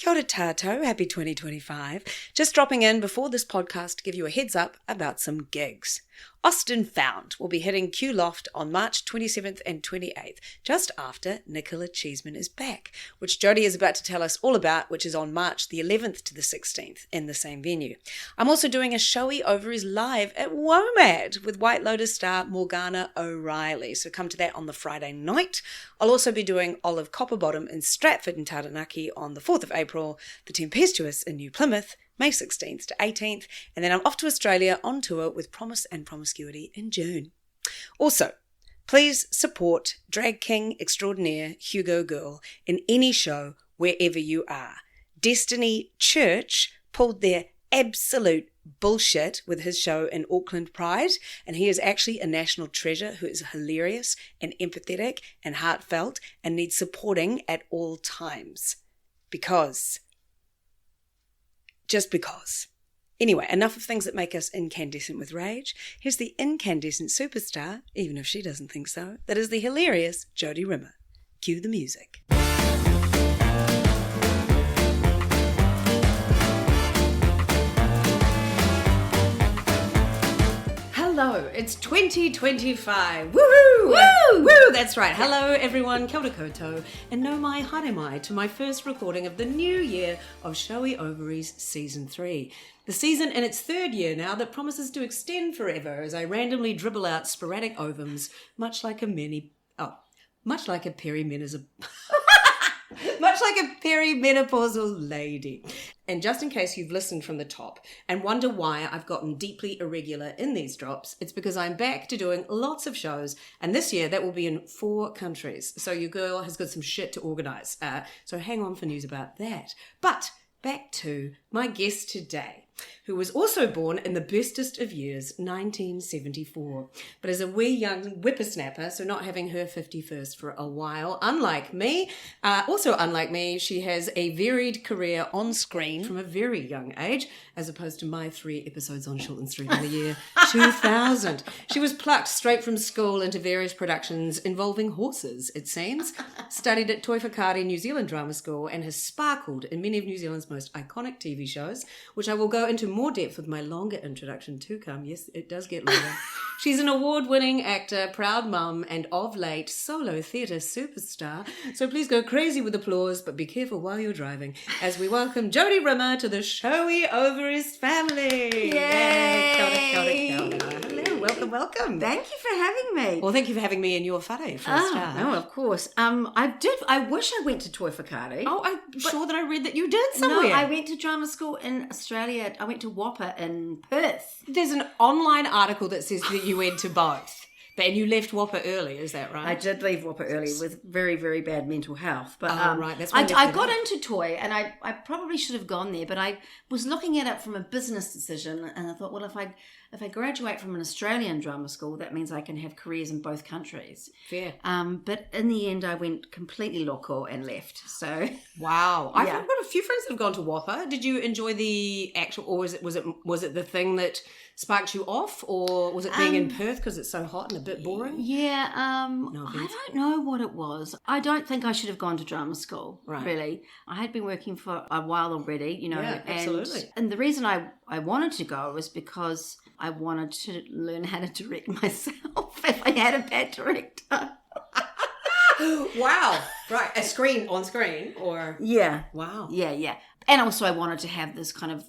Kia ora tātou, happy 2025. Just dropping in before this podcast to give you a heads up about some gigs. Austin Found will be hitting Q Loft on March 27th and 28th, just after Nicola Cheeseman is back, which Jodie is about to tell us all about, which is on March the 11th to the 16th in the same venue. I'm also doing a Showy Ovaries live at WOMAD with White Lotus star Morgana O'Reilly, so come to that on the Friday night. I'll also be doing Olive Copperbottom in Stratford and Taranaki on the 4th of April, the Tempestuous in New Plymouth, May 16th to 18th, and then I'm off to Australia on tour with Promise and Promiscuity in June. Also, please support drag king extraordinaire Hugo Girl in any show wherever you are. Destiny Church pulled their absolute bullshit with his show in Auckland Pride, and he is actually a national treasure who is hilarious and empathetic and heartfelt and needs supporting at all times. Just because. Anyway, enough of things that make us incandescent with rage. Here's the incandescent superstar, even if she doesn't think so, that is the hilarious Jodie Rimmer. Cue the music. Hello, it's 2025. Woohoo! Woo! Woo! That's right. Hello, everyone. Kia ora koutou. And no mai, haere mai to my first recording of the new year of Showy Ovaries Season 3. The season in its third year now that promises to extend forever as I randomly dribble out sporadic ovums, much like a perimenopausal... much like a perimenopausal lady. And just in case you've listened from the top and wonder why I've gotten deeply irregular in these drops, it's because I'm back to doing lots of shows, and this year that will be in 4 countries. So your girl has got some shit to organise. So hang on for news about that. But back to my guest today, who was also born in the bestest of years, 1974, but is a wee young whippersnapper, so not having her 51st for a while. Unlike me, she has a varied career on screen from a very young age, as opposed to my 3 episodes on Shortland Street in the year 2000. She was plucked straight from school into various productions involving horses, it seems, studied at Toi Whakaari New Zealand Drama School, and has sparkled in many of New Zealand's most iconic TV shows, which I will go into more depth with my longer introduction to come. Yes, it does get longer. She's an award-winning actor, proud mum, and of late solo theatre superstar. So please go crazy with applause, but be careful while you're driving, as we welcome Jodie Rimmer to the Showy Ovaries family. Yay! Kia ora, kia ora, kia ora. Hello, welcome. Thank you for having me. Well, thank you for having me in your whare for a start. No, of course. I wish I went to Toi Whakaari. Oh, I'm sure that I read that you did somewhere. No, I went to drama school in Australia. I went to Whopper in Perth. There's an online article that says that you went to both. And you left Whopper early, is that right? I did leave Whopper early with very, very bad mental health. But right. That's I got into Toi, and I probably should have gone there, but I was looking at it from a business decision, and I thought, well, if I graduate from an Australian drama school, that means I can have careers in both countries. Fair. But in the end, I went completely loco and left. So wow, I've got a few friends that have gone to Whopper. Did you enjoy the actual, or was it the thing that sparked you off, or was it being in Perth because it's so hot and a bit boring? Yeah, I don't know what it was. I don't think I should have gone to drama school, really. I had been working for a while already, Yeah, absolutely. And the reason I wanted to go was because I wanted to learn how to direct myself if I had a bad director. Wow. Right. On screen or... Yeah. Wow. Yeah. And also I wanted to have this kind of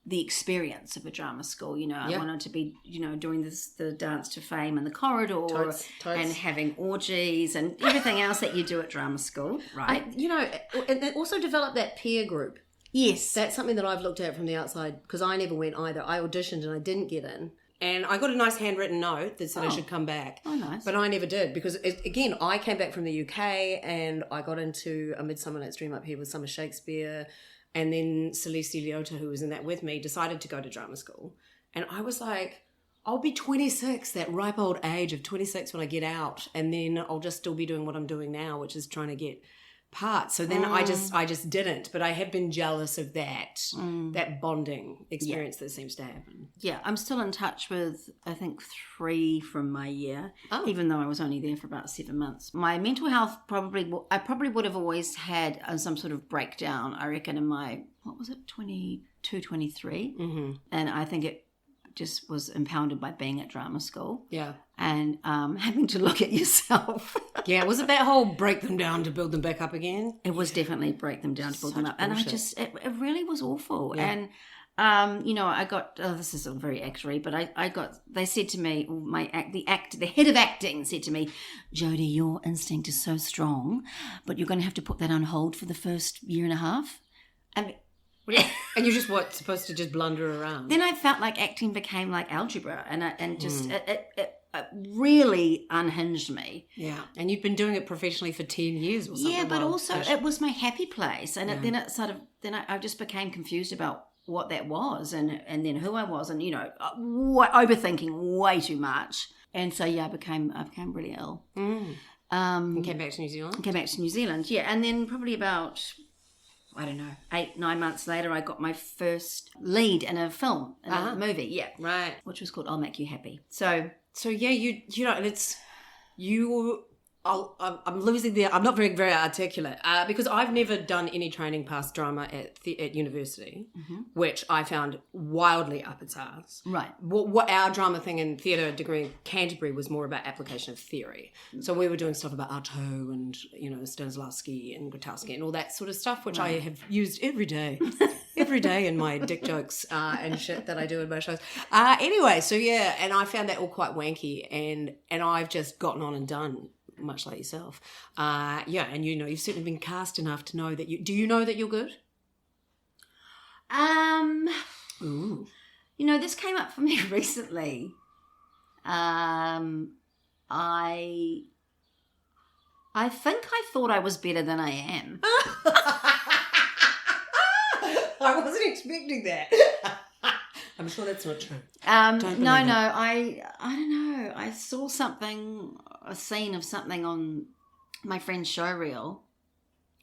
the experience of a drama school, I wanted to be, doing the dance to fame in the corridor Totes. and having orgies and everything else that you do at drama school, right? And also develop that peer group. Yes. That's something that I've looked at from the outside because I never went either. I auditioned and I didn't get in. And I got a nice handwritten note that said I should come back. Oh, nice. But I never did because, again, I came back from the UK and I got into A Midsummer Night's Dream up here with Summer Shakespeare. And then Celeste Leota, who was in that with me, decided to go to drama school. And I was like, I'll be 26, that ripe old age of 26 when I get out. And then I'll just still be doing what I'm doing now, which is trying to get part. So then I just didn't. But I have been jealous of that bonding experience that seems to happen. Yeah, I'm still in touch with, I think, 3 from my year, even though I was only there for about 7 months. My mental health I probably would have always had some sort of breakdown, I reckon, in my, 22, 23. Mm-hmm. And I think it just was impounded by being at drama school. Yeah. And having to look at yourself. Yeah, was it that whole break them down to build them back up again? It was definitely break them down to build them up. Bullshit. And I just, it really was awful. Yeah. And, I got, this is all very actory, but they said to me, the head of acting said to me, Jodie, your instinct is so strong, but you're going to have to put that on hold for the first year and a half. And you're just supposed to just blunder around. Then I felt like acting became like algebra, and it really unhinged me. Yeah, and you've been doing it professionally for 10 years or something. Yeah, but also it was my happy place, and then I just became confused about what that was, and then who I was, and overthinking way too much, and so I became really ill. And came back to New Zealand. Yeah, and then probably about, I don't know, 8-9 months later, I got my first lead in a film, in a movie, yeah. Right. Which was called I'll Make You Happy. So yeah, and it's, I'm losing I'm not very, very articulate because I've never done any training past drama at university, which I found wildly up its arse. Right. What our drama thing in theatre degree in Canterbury was more about application of theory. So we were doing stuff about Artaud and, Stanislavski and Grotowski and all that sort of stuff, which I have used every day. Every day in my dick jokes and shit that I do in my shows. Anyway, so yeah, and I found that all quite wanky, and I've just gotten on and done, much like yourself. And you've certainly been cast enough to know that do you know that you're good? Ooh. This came up for me recently. I think I thought I was better than I am. I wasn't expecting that. I'm sure that's not true. I don't know. I saw a scene of something on my friend's showreel.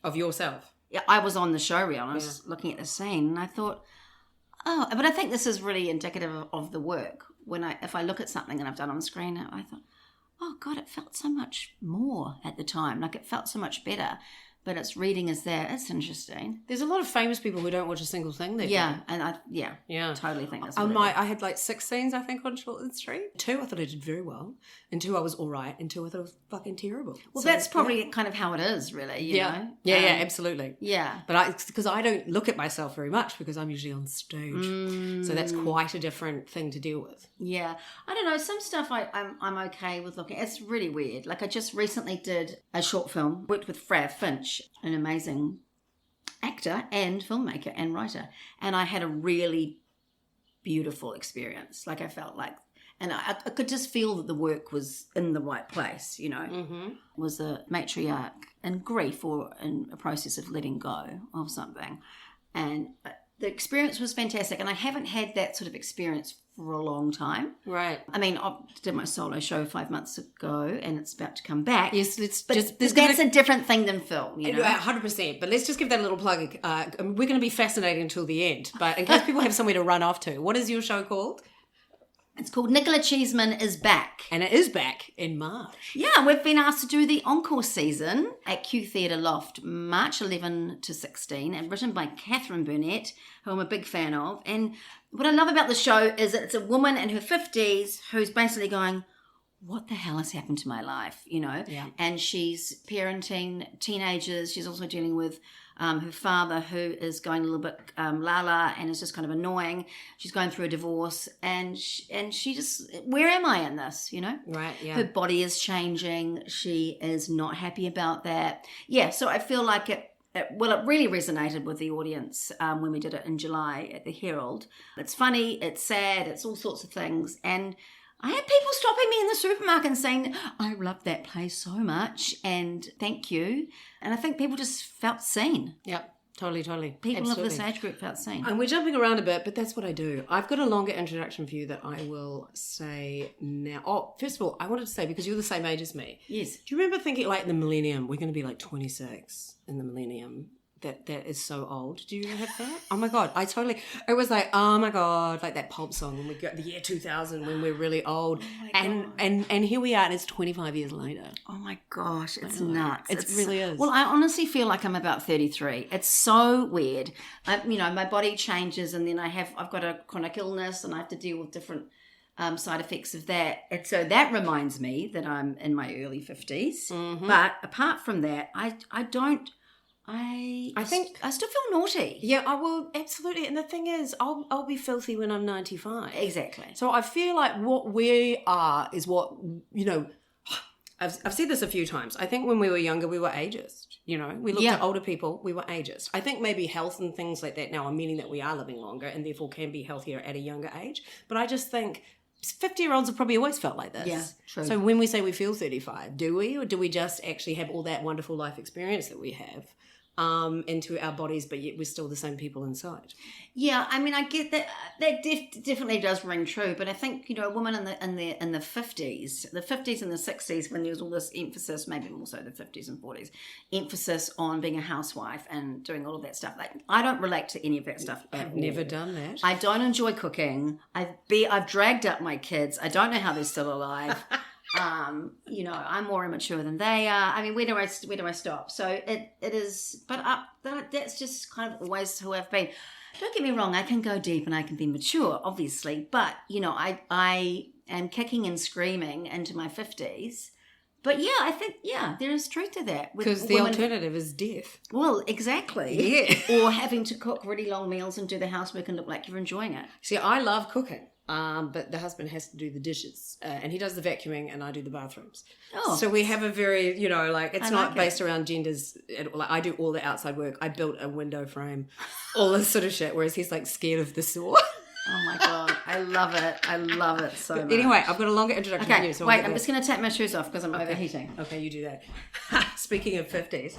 Of yourself? Yeah, I was on the showreel and I was looking at the scene and I thought, but I think this is really indicative of the work. If I look at something that I've done on the screen, I thought, oh God, it felt so much more at the time. Like it felt so much better. But its reading is there. It's interesting. There's a lot of famous people who don't watch a single thing. Yeah, and I totally think that's I had like 6 scenes, I think, on Shortland Street. 2 I thought I did very well, and 2 I was all right, and 2 I thought I was fucking terrible. Well, so, that's probably kind of how it is, really. You know? Yeah, absolutely. Yeah, but because I don't look at myself very much because I'm usually on stage, so that's quite a different thing to deal with. Yeah, I don't know. Some stuff I'm okay with looking. It's really weird. Like I just recently did a short film, worked with Frav Finch, an amazing actor and filmmaker and writer, and I had a really beautiful experience. Like I felt like, and I could just feel that the work was in the right place, was a matriarch in grief or in a process of letting go of something, and the experience was fantastic, and I haven't had that sort of experience for a long time. Right. I mean, I did my solo show 5 months ago, and it's about to come back. Yes, that's a different thing than film, 100%. But let's just give that a little plug. We're going to be fascinating until the end, but in case people have somewhere to run off to, what is your show called? It's called Nicola Cheeseman is Back. And it is back in March. Yeah, we've been asked to do the encore season at Q Theatre Loft, March 11 to 16, and written by Kathryn Burnett, who I'm a big fan of. And what I love about the show is that it's a woman in her 50s who's basically going, what the hell has happened to my life, Yeah. And she's parenting teenagers. She's also dealing with her father, who is going a little bit la-la and is just kind of annoying. She's going through a divorce, and she just, where am I in this, Right, yeah. Her body is changing. She is not happy about that. Yeah, so I feel like it really resonated with the audience when we did it in July at the Herald. It's funny, it's sad, it's all sorts of things, and I had people stopping me in the supermarket and saying, I love that play so much and thank you. And I think people just felt seen. Yep. Totally. People Absolutely. of this age group felt seen. And we're jumping around a bit, but that's what I do. I've got a longer introduction for you that I will say now. Oh, first of all, I wanted to say, because you're the same age as me. Yes. Do you remember thinking, like, the millennium, we're going to be like 26 in the millennium? That is so old. Do you have that? Oh my God, it was like, oh my God, like that pulp song when we got the year 2000 when we're really old. And here we are, and it's 25 years later. Oh my gosh, it's nuts. It really is. Well, I honestly feel like I'm about 33. It's so weird. My body changes, and then I've got a chronic illness, and I have to deal with different side effects of that. And so that reminds me that I'm in my early 50s. Mm-hmm. But apart from that, I think I still feel naughty. Yeah, I will, absolutely. And the thing is, I'll be filthy when I'm 95. Exactly. So I feel like what we are is what, I've said this a few times. I think when we were younger, we were ageist. We looked at older people, we were ageist. I think maybe health and things like that now are meaning that we are living longer and therefore can be healthier at a younger age. But I just think 50-year-olds have probably always felt like this. Yeah, true. So when we say we feel 35, do we? Or do we just actually have all that wonderful life experience that we have into our bodies, but yet we're still the same people inside? Yeah, I mean, I get that. That definitely does ring true. But I think a woman in the 50s, and the 60s, when there was all this emphasis, maybe more so the 50s and 40s, emphasis on being a housewife and doing all of that stuff. Like, I don't relate to any of that stuff. I've never done that. I don't enjoy cooking. I've dragged up my kids. I don't know how they're still alive. I'm more immature than they are. I mean, where do I stop? So it is, but that's just kind of always who I've been. Don't get me wrong, I can go deep and I can be mature, obviously, but I am kicking and screaming into my 50s. But yeah, I think, there is truth to that. Because the alternative is death. Well, exactly. Yeah. Or having to cook really long meals and do the housework and look like you're enjoying it. See, I love cooking. But the husband has to do the dishes, and he does the vacuuming, and I do the bathrooms. Oh, so we have a very, it's not based around genders. Like, I do all the outside work. I built a window frame, all this sort of shit. Whereas he's like scared of the saw. Oh my God, I love it so much. Anyway, I've got a longer introduction for you. So wait, I'm just going to take my shoes off because I'm overheating. Okay, you do that. Speaking of 50s.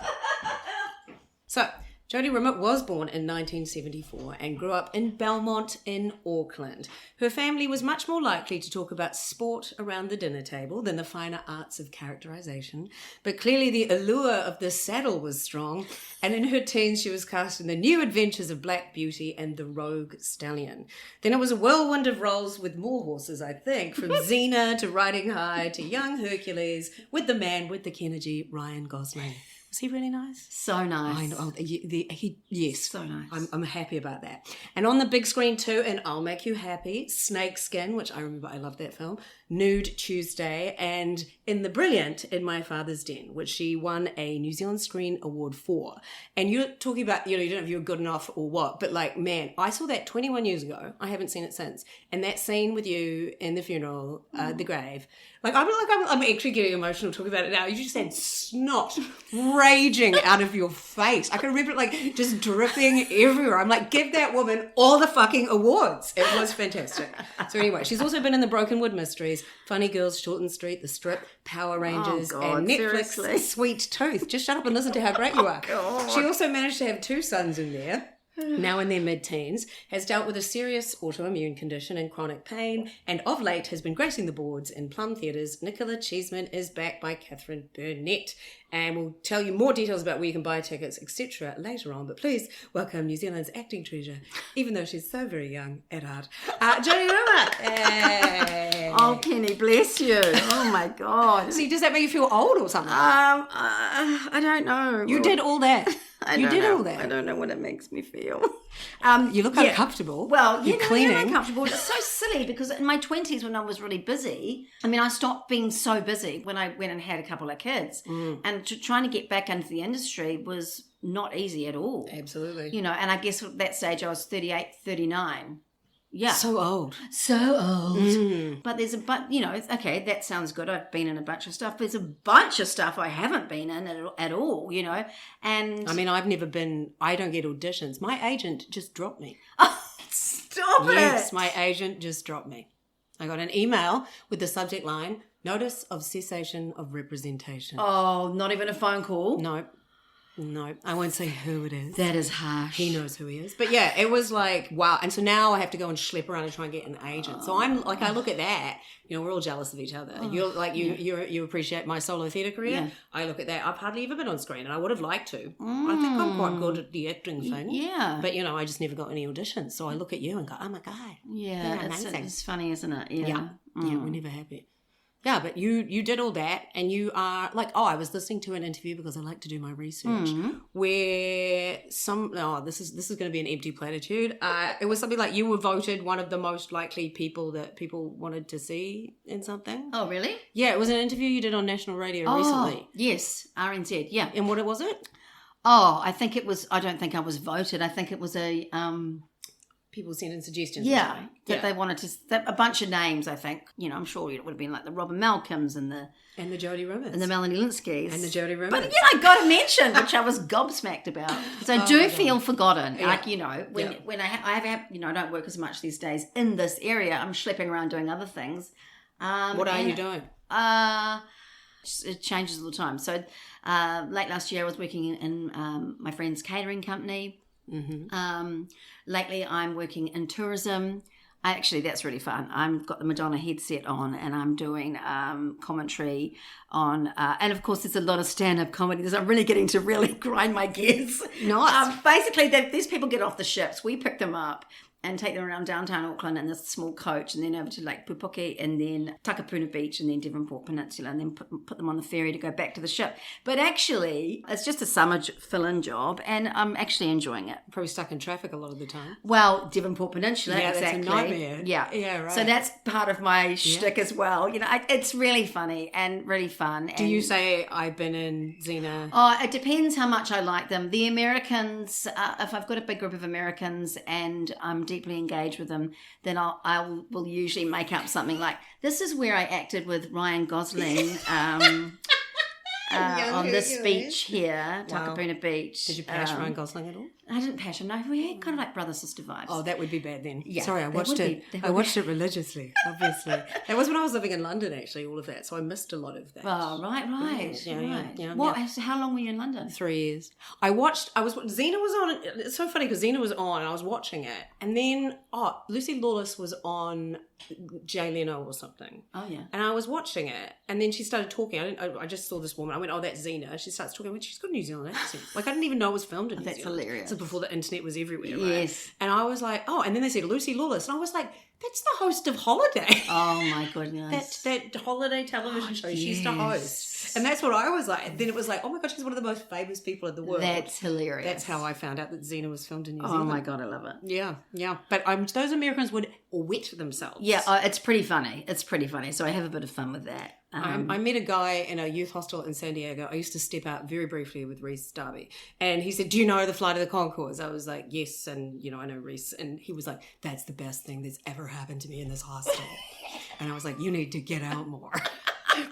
So, Jodie Rimmer was born in 1974 and grew up in Belmont in Auckland. Her family was much more likely to talk about sport around the dinner table than the finer arts of characterization. But clearly the allure of the saddle was strong, and in her teens she was cast in The New Adventures of Black Beauty and The Rogue Stallion. Then it was a whirlwind of roles with more horses, I think, from Xena to Riding High to Young Hercules with the man with the Kennedy, Ryan Gosling. Was he really nice? So nice. I know. Yes. So nice. I'm happy about that. And on the big screen too, and I'll Make You Happy, Snakeskin, which I remember, I love that film, Nude Tuesday, and in the brilliant In My Father's Den, which she won a New Zealand Screen Award for. And you're talking about, you don't know if you're good enough or what, but like, man, I saw that 21 years ago. I haven't seen it since. And that scene with you in the funeral, the grave, I'm actually getting emotional talking about it now. You just had snot raging out of your face. I can remember it like just dripping everywhere. I'm like, give that woman all the fucking awards. It was fantastic. So anyway, she's also been in the Broken Wood Mysteries, Funny Girls, Shorten Street, The Strip, Power Rangers, and Netflix, seriously? Sweet Tooth. Just shut up and listen to how great you are. God. She also managed to have 2 sons in there. Now in their mid-teens, has dealt with a serious autoimmune condition and chronic pain, and of late has been gracing the boards in Plum Theatres. Nicola Cheeseman is back by Kathryn Burnett, and we'll tell you more details about where you can buy tickets, etc. later on. But please welcome New Zealand's acting treasure, even though she's so very young at heart, Jodie Rimmer. Hey. Oh, Penny, bless you. Oh my God. See, does that make you feel old or something? I don't know. You did all that. I don't know what it makes me feel. You look uncomfortable. Well, you're cleaning. I'm uncomfortable. It's so silly because in my 20s when I was really busy, I stopped being so busy when I went and had a couple of kids. And trying to get back into the industry was not easy at all. Absolutely. And I guess at that stage I was 38, 39. Yeah. So old. But okay, that sounds good. I've been in a bunch of stuff. But there's a bunch of stuff I haven't been in at all, And I've never been, I don't get auditions. My agent just dropped me. Oh, stop it. Yes, my agent just dropped me. I got an email with the subject line, Notice of Cessation of Representation. Oh, not even a phone call? No. No, I won't say who it is. That is harsh. He knows who he is. But yeah, it was like, wow. And so now I have to go and schlep around and try and get an agent. So I'm like, I look at that, you know, we're all jealous of each other. You're like, you appreciate my solo theatre career. Yeah. I look at that. I've hardly ever been on screen and I would have liked to. I think I'm quite good at the acting thing. Yeah. But, you know, I just never got any auditions. So I look at you and go, oh my God. Yeah, it's funny, isn't it? Yeah. Yeah, we're never happy. Yeah, but you did all that, and you are like, I was listening to an interview because I like to do my research, where this is going to be an empty platitude. It was something like you were voted one of the most likely people that people wanted to see in something. Oh, really? Yeah, it was an interview you did on national radio recently. Yes, RNZ, yeah. And what was it? Oh, I don't think I was voted. I think it was a... People sent in suggestions. Yeah, they wanted to... A bunch of names, I think. You know, I'm sure it would have been like the Robin Malcolms and the Jodie Rimmers. And the Melanie Linskys. And the Jodie Rimmers. But, I got to mention, which I was gobsmacked about. So I do feel forgotten. Yeah. Like, when I don't work as much these days in this area. I'm schlepping around doing other things. What are you doing? It changes all the time. So late last year I was working in my friend's catering company. Mm-hmm. Lately I'm working in tourism. That's really fun. I've got the Madonna headset on and I'm doing commentary on and of course there's a lot of stand-up comedy. I'm really getting to really grind my gears. Nice. Basically these people get off the ships, we pick them up and take them around downtown Auckland in this small coach and then over to Lake Pupuke and then Takapuna Beach and then Devonport Peninsula and then put them on the ferry to go back to the ship. But actually, it's just a summer fill-in job and I'm actually enjoying it. Probably stuck in traffic a lot of the time. Well, Devonport Peninsula, exactly. That's a nightmare. Yeah, right. So that's part of my shtick as well. It's really funny and really fun. Do you say I've been in Xena? Oh, it depends how much I like them. The Americans, if I've got a big group of Americans and I'm deeply engaged with them, then I will usually make up something like, this is where I acted with Ryan Gosling on this beach here, Takapuna Beach. Did you pass Ryan Gosling at all? I didn't pass him. No, we had kind of like brother-sister vibes. Oh, that would be bad then. Yeah, sorry, I watched it. I watched it religiously, obviously. That was when I was living in London, actually, all of that. So I missed a lot of that. Oh, right. Yeah. What? Yeah. How long were you in London? 3 years. Xena was on. It's so funny because Xena was on and I was watching it. And then, Lucy Lawless was on Jay Leno or something. Oh, yeah. And I was watching it. And then she started talking. I just saw this woman. I went, oh, that's Xena. She starts talking. I went, she's got a New Zealand accent. Like, I didn't even know it was filmed in New Zealand. That's hilarious. So before the internet was everywhere, right? Yes. And I was like, and then they said Lucy Lawless. And I was like, that's the host of Holiday. Oh, my goodness. that Holiday television show she used to host. And that's what I was like. And then it was like, oh my God, she's one of the most famous people in the world. That's hilarious. That's how I found out that Xena was filmed in New Zealand. Oh my God, I love it. Yeah. But those Americans would wet themselves. Yeah, it's pretty funny. So I have a bit of fun with that. I met a guy in a youth hostel in San Diego. I used to step out very briefly with Reese Darby. And he said, do you know the Flight of the Conchords? I was like, yes. And, I know Reese. And he was like, that's the best thing that's ever happened to me in this hostel. And I was like, you need to get out more.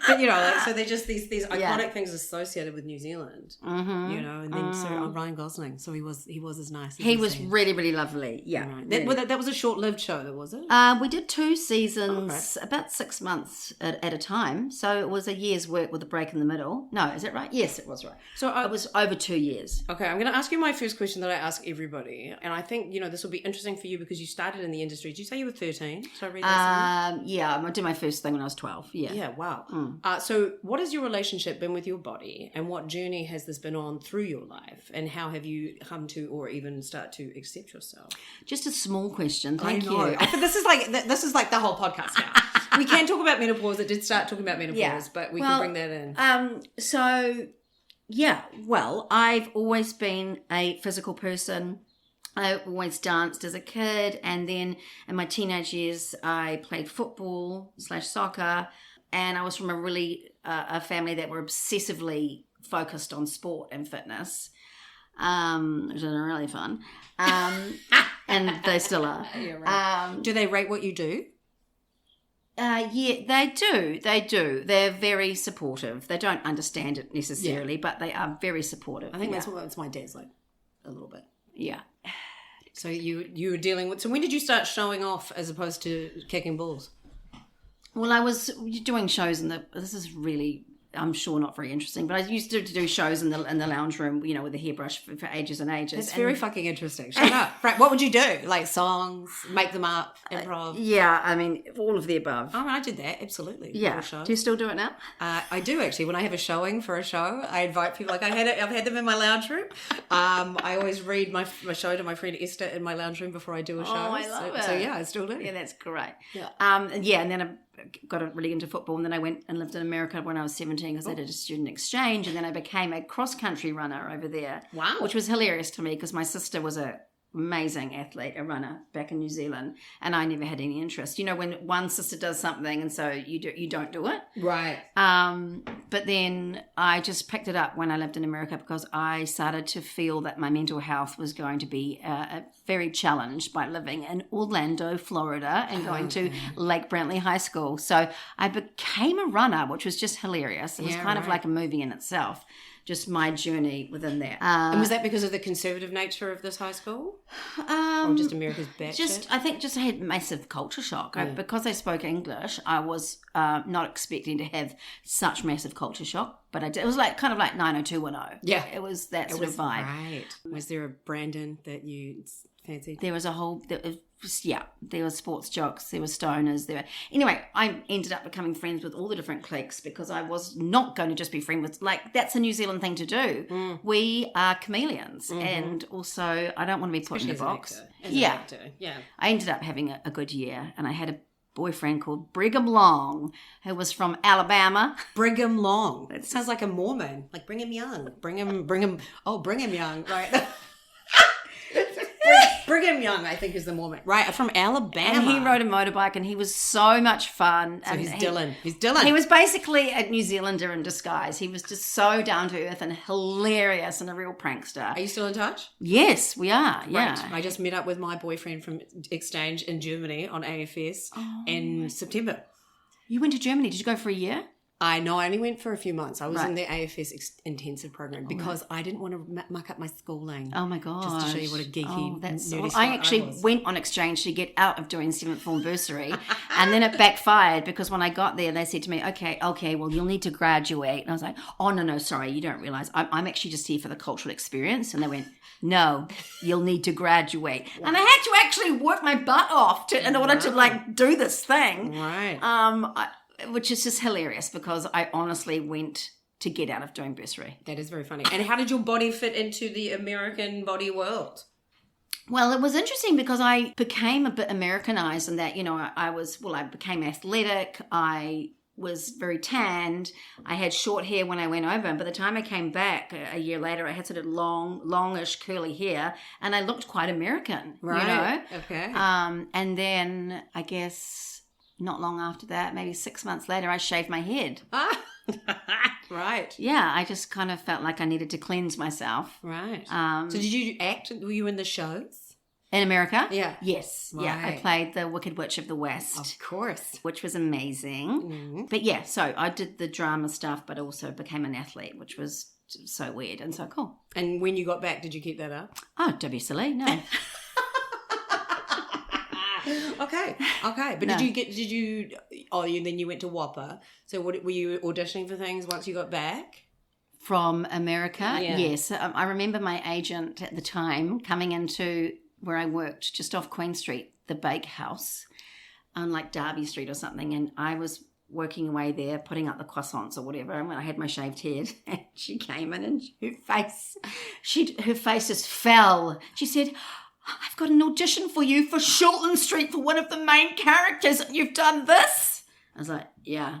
But, so they're just these iconic things associated with New Zealand, and then Ryan Gosling. So he was as nice as he was really, really lovely. Yeah. Right. That was a short-lived show, though, was it? We did 2 seasons, about 6 months at a time. So it was a year's work with a break in the middle. No, is that right? Yes, it was right. So it was over 2 years. Okay, I'm going to ask you my first question that I ask everybody. And I think, this will be interesting for you because you started in the industry. Did you say you were 13? Did I read that somewhere? Yeah, I did my first thing when I was 12. Yeah. Yeah, wow. So what has your relationship been with your body and what journey has this been on through your life and how have you come to or even start to accept yourself? Just a small question. Thank you. I think this is like the whole podcast now. We can talk about menopause. It did start talking about menopause, but we can bring that in. I've always been a physical person. I always danced as a kid and then in my teenage years I played football / soccer. And I was from a family that were obsessively focused on sport and fitness, which is really fun. And they still are. Yeah, right. Do they rate what you do? Yeah, they do. They do. They're very supportive. They don't understand it necessarily, but they are very supportive. I think that's what my dad's like, a little bit. Yeah. So you were dealing with... So when did you start showing off as opposed to kicking balls? Well, I was doing shows this is really I'm sure not very interesting. But I used to do shows in the lounge room, with a hairbrush for ages and ages. It's very fucking interesting. Shut up. Right, what would you do? Like songs, make them up, improv? Yeah, I mean, all of the above. Oh, I did that, absolutely. Yeah. Do you still do it now? I do actually. When I have a showing for a show, I invite people. Like I've had them in my lounge room. I always read my show to my friend Esther in my lounge room before I do a show. Oh, I love it. So yeah, I still do. Yeah, that's great. Yeah. And then I got really into football, and then I went and lived in America when I was 17 because I did a student exchange, and then I became a cross-country runner over there. Wow. Which was hilarious to me because my sister was a amazing athlete, a runner back in New Zealand, and I never had any interest. When one sister does something and so you don't do it. Right. But then I just picked it up when I lived in America because I started to feel that my mental health was going to be very challenged by living in Orlando, Florida, and going to Lake Brantley High School. So I became a runner, which was just hilarious. It was kind of like a movie in itself. Just my journey within that. And was that because of the conservative nature of this high school? Or just America's batshit? I think I had massive culture shock. Because I spoke English, I was not expecting to have such massive culture shock. But I did. It was kind of like 90210. Yeah. It was that sort of vibe. Right. Was there a Brandon that you fancied? There was a whole... there were sports jocks, there were stoners, Anyway, I ended up becoming friends with all the different cliques because I was not going to just be friends with... that's a New Zealand thing to do. We are chameleons, and also I don't want to be put in a box. As an actor. Yeah. I ended up having a good year, and I had a boyfriend called Brigham Long, who was from Alabama. Brigham Long. It sounds like a Mormon. Like Brigham Young. Brigham Young, right? Brigham Young, I think, is the Mormon. Right, from Alabama. And he rode a motorbike, and he was so much fun. So and he's Dylan. He's Dylan. He was basically a New Zealander in disguise. He was just so down to earth and hilarious and a real prankster. Are you still in touch? Yes, we are. Yeah. Right. I just met up with my boyfriend from exchange in Germany on AFS in September. You went to Germany. Did you go for a year? I only went for a few months. I was in the AFS intensive program because I didn't want to muck up my schooling. Oh my god! Just to show you what a geeky, nerdy I actually went on exchange to get out of doing 7th form bursary, and then it backfired because when I got there, they said to me, "Okay, well, you'll need to graduate." And I was like, "Oh no, sorry, you don't realise I'm actually just here for the cultural experience." And they went, "No, you'll need to graduate." Wow. And I had to actually work my butt off in order to do this thing. Right. Which is just hilarious because I honestly went to get out of doing bursary. That is very funny. And how did your body fit into the American body world? Well, it was interesting because I became a bit Americanized in that, I became athletic. I was very tanned. I had short hair when I went over. And by the time I came back a year later, I had sort of longish curly hair and I looked quite American, Right. Okay. And then I guess... not long after that, maybe 6 months later, I shaved my head. Right. Yeah, I just kind of felt like I needed to cleanse myself. Right. So did you act? Were you in the shows? In America? Yeah. Yes. Right. Yeah, I played the Wicked Witch of the West. Of course. Which was amazing. Mm-hmm. But yeah, so I did the drama stuff, but also became an athlete, which was so weird and so cool. And when you got back, did you keep that up? Oh, don't be silly. No. Okay. But No. then you went to Whopper. So were you auditioning for things once you got back? From America? Yeah. Yes. I remember my agent at the time coming into where I worked just off Queen Street, the Bake House, on Derby Street or something. And I was working away there, putting up the croissants or whatever. And when I had my shaved head, and she came in and her face just fell. She said, "I've got an audition for you for Shortland Street for one of the main characters, and you've done this." I was like, "Yeah."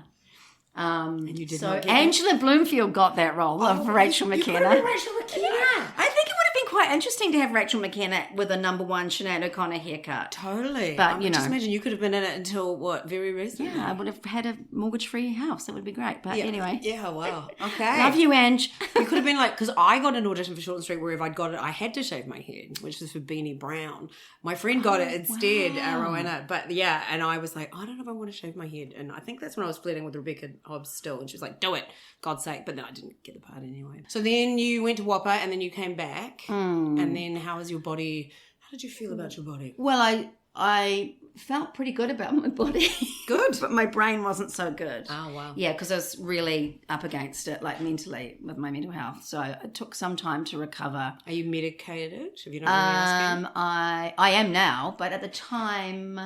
And you did so not get Angela Bloomfield got that role of Rachel McKenna. Rachel McKenna. I think it would have been quite interesting to have Rachel McKenna with a number one Sinead O'Connor haircut. Totally. But, just imagine you could have been in it until, very recently? Yeah, I would have had a mortgage-free house. That would be great. But anyway. Yeah, wow. Okay. Love you, Ange. You could have been because I got an audition for Shortland Street where if I'd got it, I had to shave my head, which was for Beanie Brown. My friend got it instead, Rowena. But yeah, and I was like, I don't know if I want to shave my head. And I think that's when I was flirting with Rebecca Hobbs still. And she was like, "Do it, God's sake." But then I didn't get the part anyway. So then you went to Whopper and then you came back. And then how was your body? How did you feel about your body? Well, I felt pretty good about my body. Good. But my brain wasn't so good. Oh, wow. Yeah, because I was really up against it, like mentally, with my mental health. So it took some time to recover. Are you medicated, if you don't mind me asking? I am now, but at the time,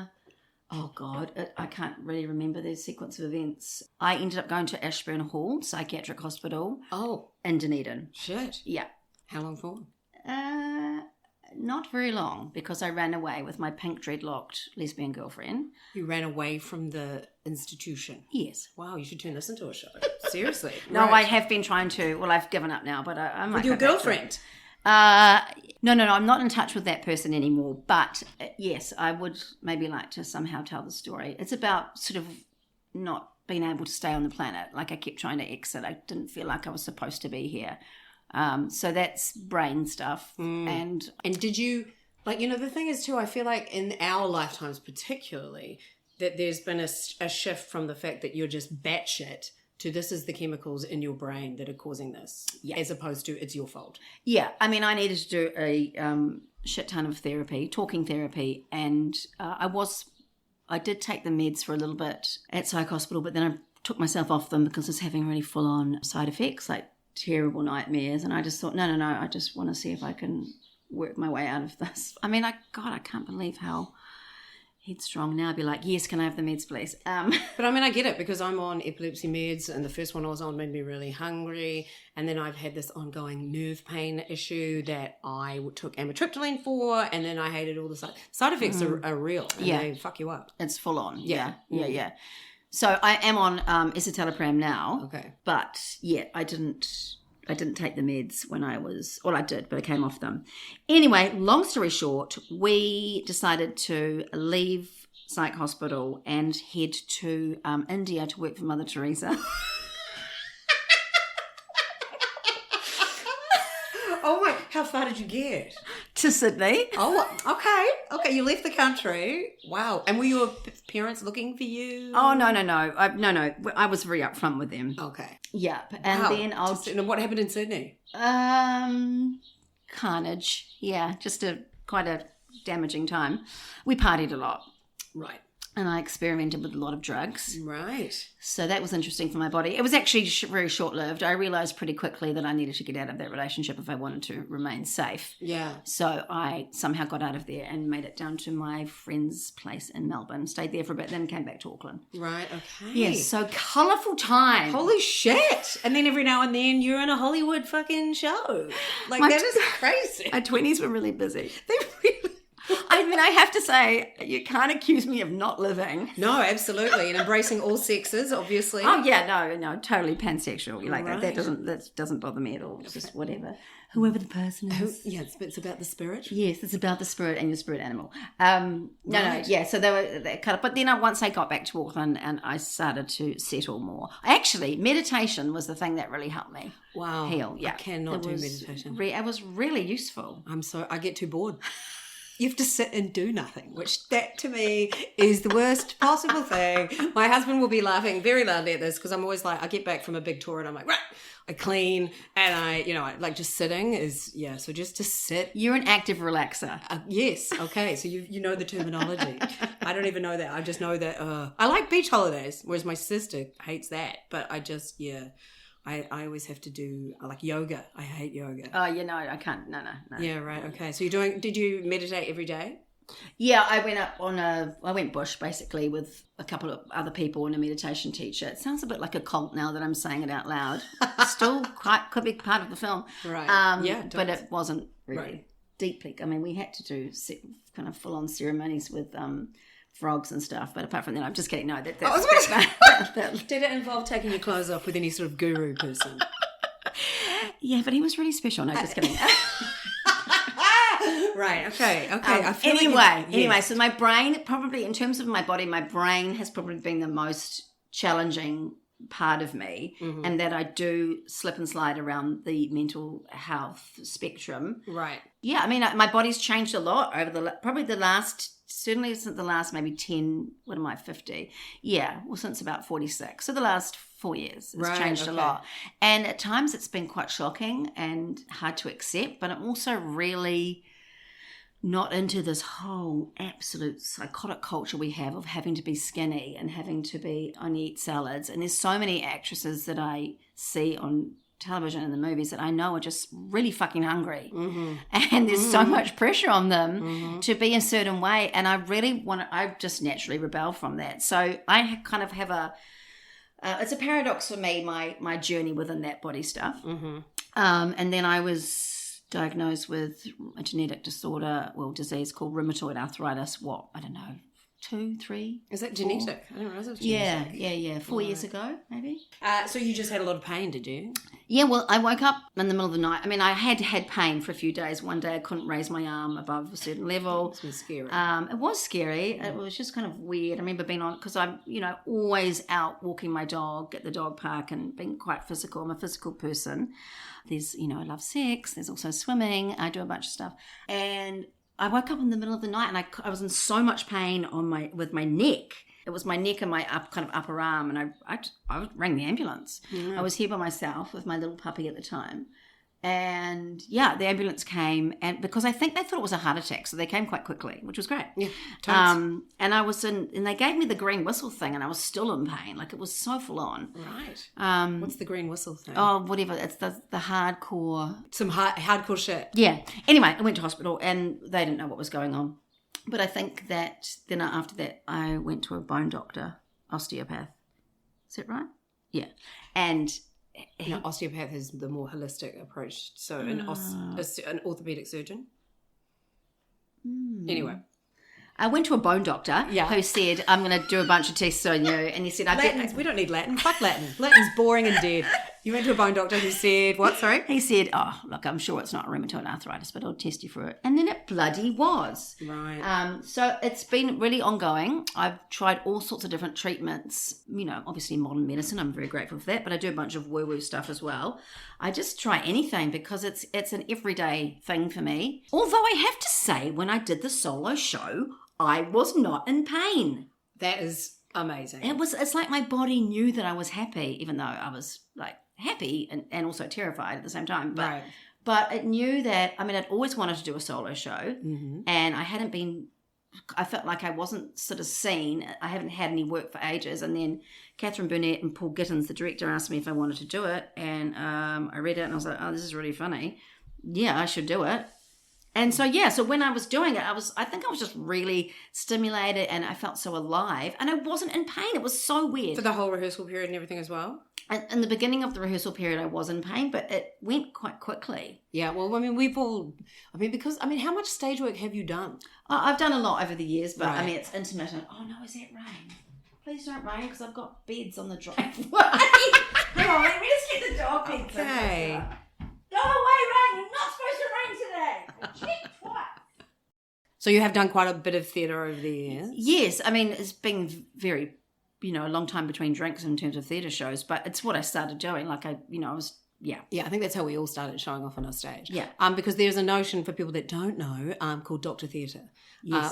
oh God, I can't really remember the sequence of events. I ended up going to Ashburn Hall Psychiatric Hospital. Oh. In Dunedin. Shit. Yeah. How long for? Not very long, because I ran away with my pink dreadlocked lesbian girlfriend. You ran away from the institution? Yes. Wow, you should turn this into a show. Seriously. No, Right. I have been trying to. Well, I've given up now, but I might With your go back to it. girlfriend? No, I'm not in touch with that person anymore. But yes, I would maybe like to somehow tell the story. It's about sort of not being able to stay on the planet. Like, I kept trying to exit. I didn't feel like I was supposed to be here. So that's brain stuff. And did you, like, you know, the thing is too, I feel like in our lifetimes particularly, that there's been a shift from the fact that you're just batshit to this is the chemicals in your brain that are causing this, as opposed to it's your fault. Yeah, I mean, I needed to do a shit ton of therapy, talking therapy, and I did take the meds for a little bit at Psych Hospital, but then I took myself off them because I was having really full-on side effects, like terrible nightmares, and I just thought, no, I just want to see if I can work my way out of this. I mean, I can't believe how headstrong now. I'd be like, yes, can I have the meds, please? But I mean, I get it, because I'm on epilepsy meds, and the first one I was on made me really hungry, and then I've had this ongoing nerve pain issue that I took amitriptyline for, and then I hated all the side effects are real, and they fuck you up. It's full on. Yeah. So I am on escitalopram now. Okay. But yeah, I didn't take the meds when I was, well, I did, but I came off them. Anyway, long story short, we decided to leave Psych Hospital and head to India to work for Mother Teresa. Oh my, how far did you get? To Sydney. Oh, okay. You left the country. Wow. And were your parents looking for you? Oh, no. I was very upfront with them. Okay. Yeah. And then And what happened in Sydney? Carnage. Yeah, just quite a damaging time. We partied a lot. Right. And I experimented with a lot of drugs. Right. So that was interesting for my body. It was actually very short-lived. I realised pretty quickly that I needed to get out of that relationship if I wanted to remain safe. Yeah. So I somehow got out of there and made it down to my friend's place in Melbourne. Stayed there for a bit, then came back to Auckland. Right, okay. Yes, so colourful time. Holy shit. And then every now and then you're in a Hollywood fucking show. Like, that is crazy. My 20s were really busy. They really... I mean, I have to say, you can't accuse me of not living. No, absolutely. And embracing all sexes, obviously. Oh, yeah, no, totally pansexual. Like Right. that doesn't bother me at all. It's just whatever. Whoever the person is. Yeah, it's about the spirit. Yes, it's about the spirit and your spirit animal. No, yeah, so they were kind of, but then once I got back to Auckland and I started to settle more. Actually, meditation was the thing that really helped me. Wow. Heal, yeah. I cannot do meditation. It was really useful. I get too bored. You have to sit and do nothing, which that to me is the worst possible thing. My husband will be laughing very loudly at this because I'm always like, I get back from a big tour and I'm like, right, I clean and I like just sitting is, yeah. So just to sit. You're an active relaxer. Yes. Okay. So you know the terminology. I don't even know that. I just know that I like beach holidays, whereas my sister hates that. But I just, yeah. I always have to do, like yoga. I hate yoga. Oh, no, I can't. No. Yeah, right. Okay. So did you meditate every day? Yeah, I went bush basically with a couple of other people and a meditation teacher. It sounds a bit like a cult now that I'm saying it out loud. Still could be part of the film. Right. But it wasn't really deeply. I mean, we had to do kind of full-on ceremonies with frogs and stuff, but apart from that, I'm just kidding. No, did it involve taking your clothes off with any sort of guru person? Yeah, but he was really special. No, just kidding. Right. Okay. Anyway, so my brain, probably in terms of my body, my brain has probably been the most challenging part of me, and that I do slip and slide around the mental health spectrum. Right. Yeah, I mean, my body's changed a lot over certainly since the last maybe 10, 50? Yeah, well, since about 46. So the last 4 years, it's changed a lot. And at times it's been quite shocking and hard to accept, but I'm also really not into this whole absolute psychotic culture we have of having to be skinny and having to be only eat salads. And there's so many actresses that I see on television and the movies that I know are just really fucking hungry. And there's so much pressure on them to be a certain way. And I just naturally rebel from that. So I kind of have it's a paradox for me, my journey within that body stuff. And then I was diagnosed with a genetic disease called rheumatoid arthritis. I don't know, 2, 3. Is that genetic? I didn't realize it was genetic. Yeah. 4 years ago, maybe. So you just had a lot of pain, did you? Yeah, well, I woke up in the middle of the night. I mean, I had pain for a few days. One day I couldn't raise my arm above a certain level. It was scary. It was scary. It was just kind of weird. I remember being on, because I'm, always out walking my dog at the dog park and being quite physical. I'm a physical person. There's, I love sex. There's also swimming. I do a bunch of stuff. And I woke up in the middle of the night and I was in so much pain with my neck. It was my neck and my upper arm, and I rang the ambulance. I was here by myself with my little puppy at the time. And the ambulance came, and because I think they thought it was a heart attack, so they came quite quickly, which was great. Yeah, totally. And and they gave me the green whistle thing, and I was still in pain. Like, it was so full on. Right. What's the green whistle thing? Oh, whatever. It's the hardcore. Some hardcore shit. Yeah. Anyway, I went to hospital, and they didn't know what was going on. But I think that then after that, I went to a bone doctor, osteopath. Is that right? Yeah. And osteopath is the more holistic approach. So an orthopedic surgeon. Anyway. I went to a bone doctor who said, I'm going to do a bunch of tests on you. And he said, we don't need Latin. Fuck Latin. Latin's boring and dead. You went to a bone doctor who said, what, sorry? He said, look, I'm sure it's not rheumatoid arthritis, but I'll test you for it. And then it bloody was. Right. So it's been really ongoing. I've tried all sorts of different treatments, obviously modern medicine. I'm very grateful for that, but I do a bunch of woo-woo stuff as well. I just try anything because it's an everyday thing for me. Although I have to say, when I did the solo show, I was not in pain. That is amazing. It's like my body knew that I was happy, even though I was like happy and also terrified at the same time. But it knew that, I'd always wanted to do a solo show, and I felt like I wasn't sort of seen. I haven't had any work for ages. And then Kathryn Burnett and Paul Gittins, the director, asked me if I wanted to do it. And I read it and I was like, oh, this is really funny. Yeah, I should do it. And so when I was doing it, I think I was just really stimulated and I felt so alive. And I wasn't in pain. It was so weird. For the whole rehearsal period and everything as well? In the beginning of the rehearsal period, I was in pain, but it went quite quickly. Yeah, well, because how much stage work have you done? I've done a lot over the years, but it's intermittent. Oh no, is that rain? Please don't rain because I've got beds on the driveway. Hang on, let me just get the dog beds. Okay. Go away, rain. You're not supposed to rain today. Check twice. So you have done quite a bit of theatre over the years? Yes. It's been very, a long time between drinks in terms of theatre shows, but it's what I started doing. Like I was... Yeah, I think that's how we all started showing off on our stage. Yeah, because there's a notion for people that don't know called Dr. Theatre,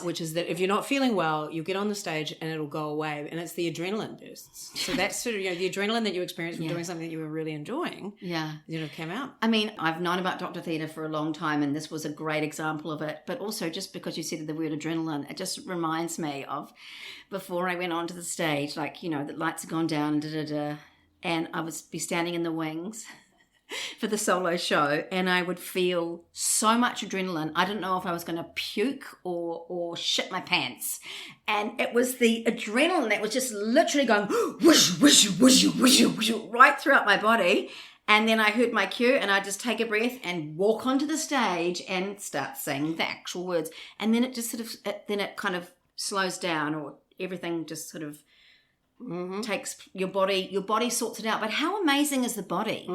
which is that if you're not feeling well, you get on the stage and it'll go away, and it's the adrenaline bursts. So that's sort of the adrenaline that you experience from doing something that you were really enjoying. Yeah, came out. I've known about Dr. Theatre for a long time, and this was a great example of it. But also, just because you said the word adrenaline, it just reminds me of before I went onto the stage, like the lights had gone down, and I would be standing in the wings for the solo show, and I would feel so much adrenaline. I didn't know if I was going to puke or shit my pants. And it was the adrenaline that was just literally going whoosh, whoosh, whoosh, whoosh, whoosh, right throughout my body. And then I heard my cue, and I just take a breath and walk onto the stage and start saying the actual words. And then it just it kind of slows down, or everything just sort of takes your body sorts it out. But how amazing is the body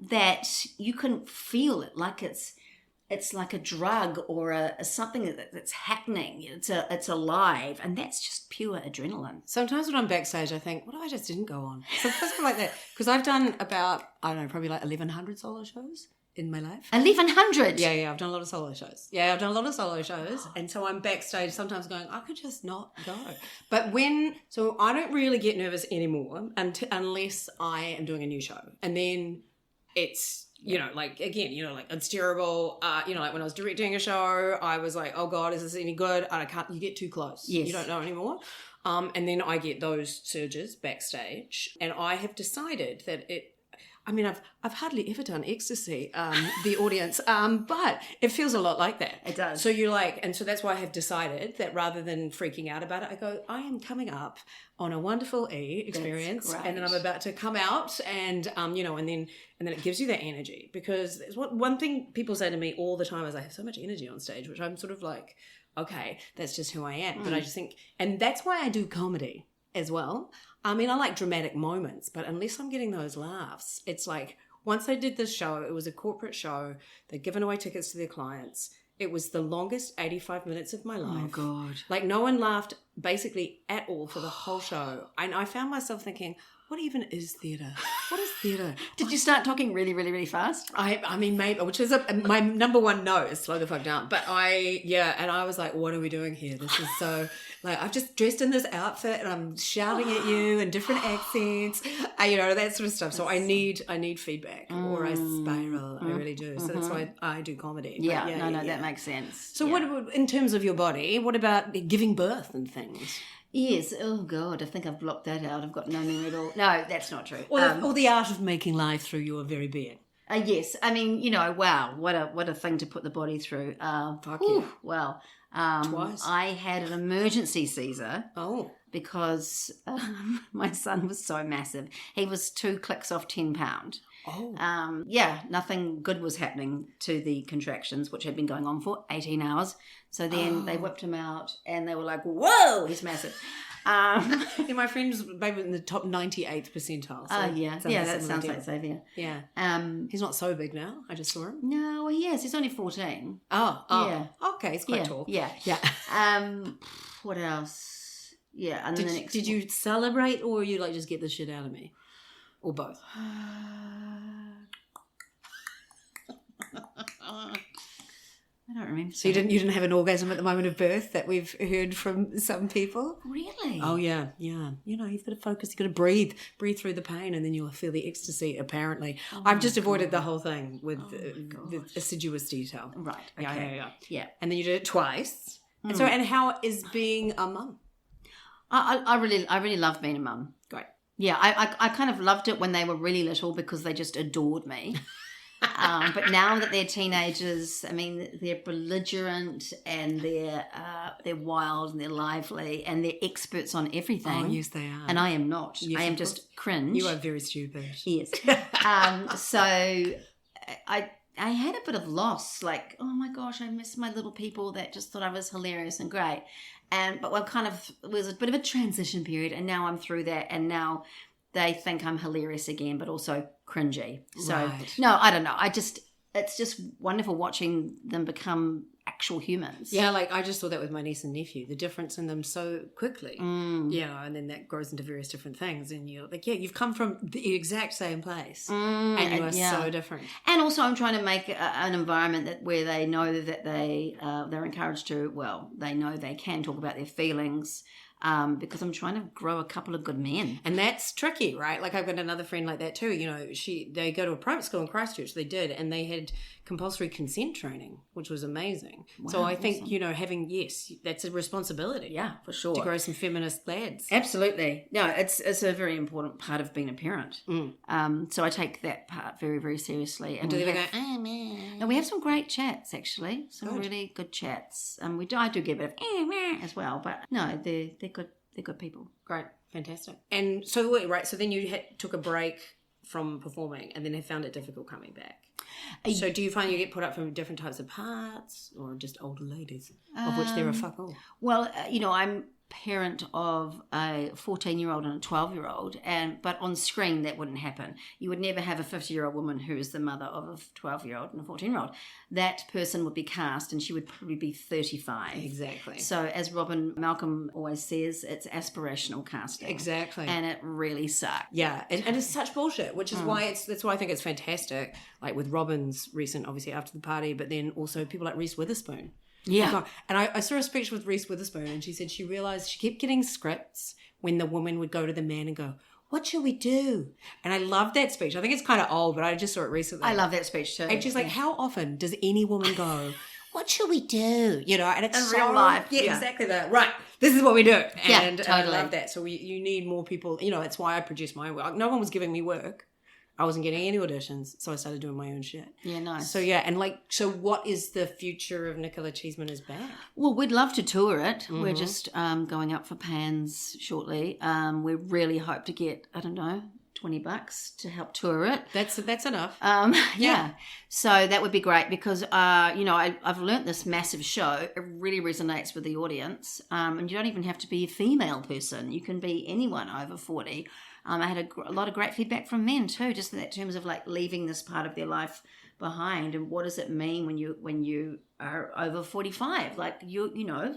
that you can feel it like it's like a drug or a something that's happening. It's alive, and that's just pure adrenaline. Sometimes when I'm backstage, I think, what if I just didn't go on? Sometimes I'm like that, because I've done about, I don't know, probably like 1,100 solo shows in my life. 1,100? Yeah, I've done a lot of solo shows. And so I'm backstage sometimes going, I could just not go. But so I don't really get nervous anymore unless I am doing a new show. And then it's You know, like, again, you know, like, it's terrible. You know, like, when I was directing a show, I was like, oh, God, is this any good? I can't, you get too close. Yes. You don't know anymore. And then I get those surges backstage. And I have decided that I've hardly ever done ecstasy, the audience, but it feels a lot like that. It does. So you're like, and so that's why I have decided that rather than freaking out about it, I go, I am coming up on a wonderful experience, and then I'm about to come out, and you know, and then it gives you that energy, because it's one thing people say to me all the time is, I have so much energy on stage, which I'm sort of like, okay, that's just who I am. But I just think, and that's why I do comedy as well. I mean, I like dramatic moments, but unless I'm getting those laughs, it's like, once I did this show, it was a corporate show. They'd given away tickets to their clients. It was the longest 85 minutes of my life. Oh, God. Like, no one laughed basically at all for the whole show. And I found myself thinking, what even is theatre? What is theatre? Did you start talking really, really, really fast? I mean, maybe, which is my number one note is slow the fuck down. But and I was like, what are we doing here? This is so, like, I've just dressed in this outfit and I'm shouting at you in different accents, you know, that sort of stuff. So I need feedback or I spiral. I really do. So that's why I do comedy. Yeah, that makes sense. So what, in terms of your body, what about giving birth and things? Yes. Oh, God. I think I've blocked that out. I've got no memory at all. No, that's not true. Or the art of making life through your very being. Yes. I mean, you know, wow, what a thing to put the body through. Fuck yeah. Well, Twice. I had an emergency Caesar. Oh. Because my son was so massive. He was 2 clicks off 10 pound. Oh. Nothing good was happening to the contractions, which had been going on for 18 hours. So then they whipped him out and they were like, whoa, he's massive. My friend's maybe in the top 98th percentile. So that sounds like Xavier. Yeah. He's not so big now. I just saw him. No, well, he is. He's only 14. Oh. Yeah. Okay, he's quite tall. Yeah. What else? Yeah, and then did you celebrate, or you like just get the shit out of me, or both? I don't remember. So you didn't have an orgasm at the moment of birth that we've heard from some people? Really? Oh yeah. You know, you've got to focus. You've got to breathe through the pain, and then you'll feel the ecstasy. Apparently, I've just avoided the whole thing with the assiduous detail. Right. Okay. Yeah. And then you did it twice. And so, and how is being a mum? I really love being a mum. Great. Yeah, I kind of loved it when they were really little because they just adored me. But now that they're teenagers, I mean, they're belligerent and they're wild and they're lively and they're experts on everything. Oh, yes, they are. And I am not. Yes, I am just cringe. You are very stupid. Yes. So I had a bit of loss, like, oh my gosh, I miss my little people that just thought I was hilarious and great. But it was a bit of a transition period, and now I'm through that, and now they think I'm hilarious again, but also cringy. So, right. No, I don't know. It's just wonderful watching them become actual humans. Yeah, like I just saw that with my niece and nephew, the difference in them so quickly. And then that grows into various different things, and you're like, you've come from the exact same place, and you are so different. And also, I'm trying to make an environment where they know that they're encouraged to. Well, they know they can talk about their feelings. Because I'm trying to grow a couple of good men. And that's tricky, right? Like I've got another friend like that too. You know, they go to a private school in Christchurch. They did, and they had compulsory consent training, which was amazing. Wow, so I think, awesome. You know, that's a responsibility. Yeah, for sure. To grow some feminist lads. Absolutely. No, it's a very important part of being a parent. So I take that part very, very seriously. And do they go, oh man? And we have some great chats, actually. Some really good chats. I do get a bit of as well, but no, they're good. They're good people. Great. Fantastic. And so, right, so then you took a break from performing and then have found it difficult coming back. So do you find you get put up for different types of parts or just older ladies, of which there are fuck all? Well, I'm parent of a 14-year-old and a 12-year-old, but on screen that wouldn't happen. You would never have a 50-year-old woman who is the mother of a 12-year-old and a 14-year-old. That person would be cast and she would probably be 35. Exactly. So as Robin Malcolm always says, it's aspirational casting. Exactly. And it really sucks. Yeah, and it's such bullshit, which is why that's why I think it's fantastic, like with Robin's recent, obviously After the Party, but then also people like Reese Witherspoon. Yeah. And I saw a speech with Reese Witherspoon and she said she realised she kept getting scripts when the woman would go to the man and go, what should we do? And I love that speech. I think it's kind of old, but I just saw it recently. I love that speech too. And she's like, how often does any woman go, what should we do? You know, and it's in real life. Yeah, exactly that. Right. This is what we do. And totally. I love that. So you need more people. You know, it's why I produce my own work. No one was giving me work. I wasn't getting any auditions, so I started doing my own shit. Yeah, nice. So yeah, and like, so what is the future of Nicola Cheeseman is back? Well, we'd love to tour it. Mm-hmm. We're just going up for pans shortly. We really hope to get, I don't know, $20 to help tour it. That's enough. Yeah. So that would be great because, you know, I've learnt this massive show. It really resonates with the audience. And you don't even have to be a female person. You can be anyone over 40. I had a lot of great feedback from men too, just in that terms of like leaving this part of their life behind, and what does it mean when you are over 45? Like you know,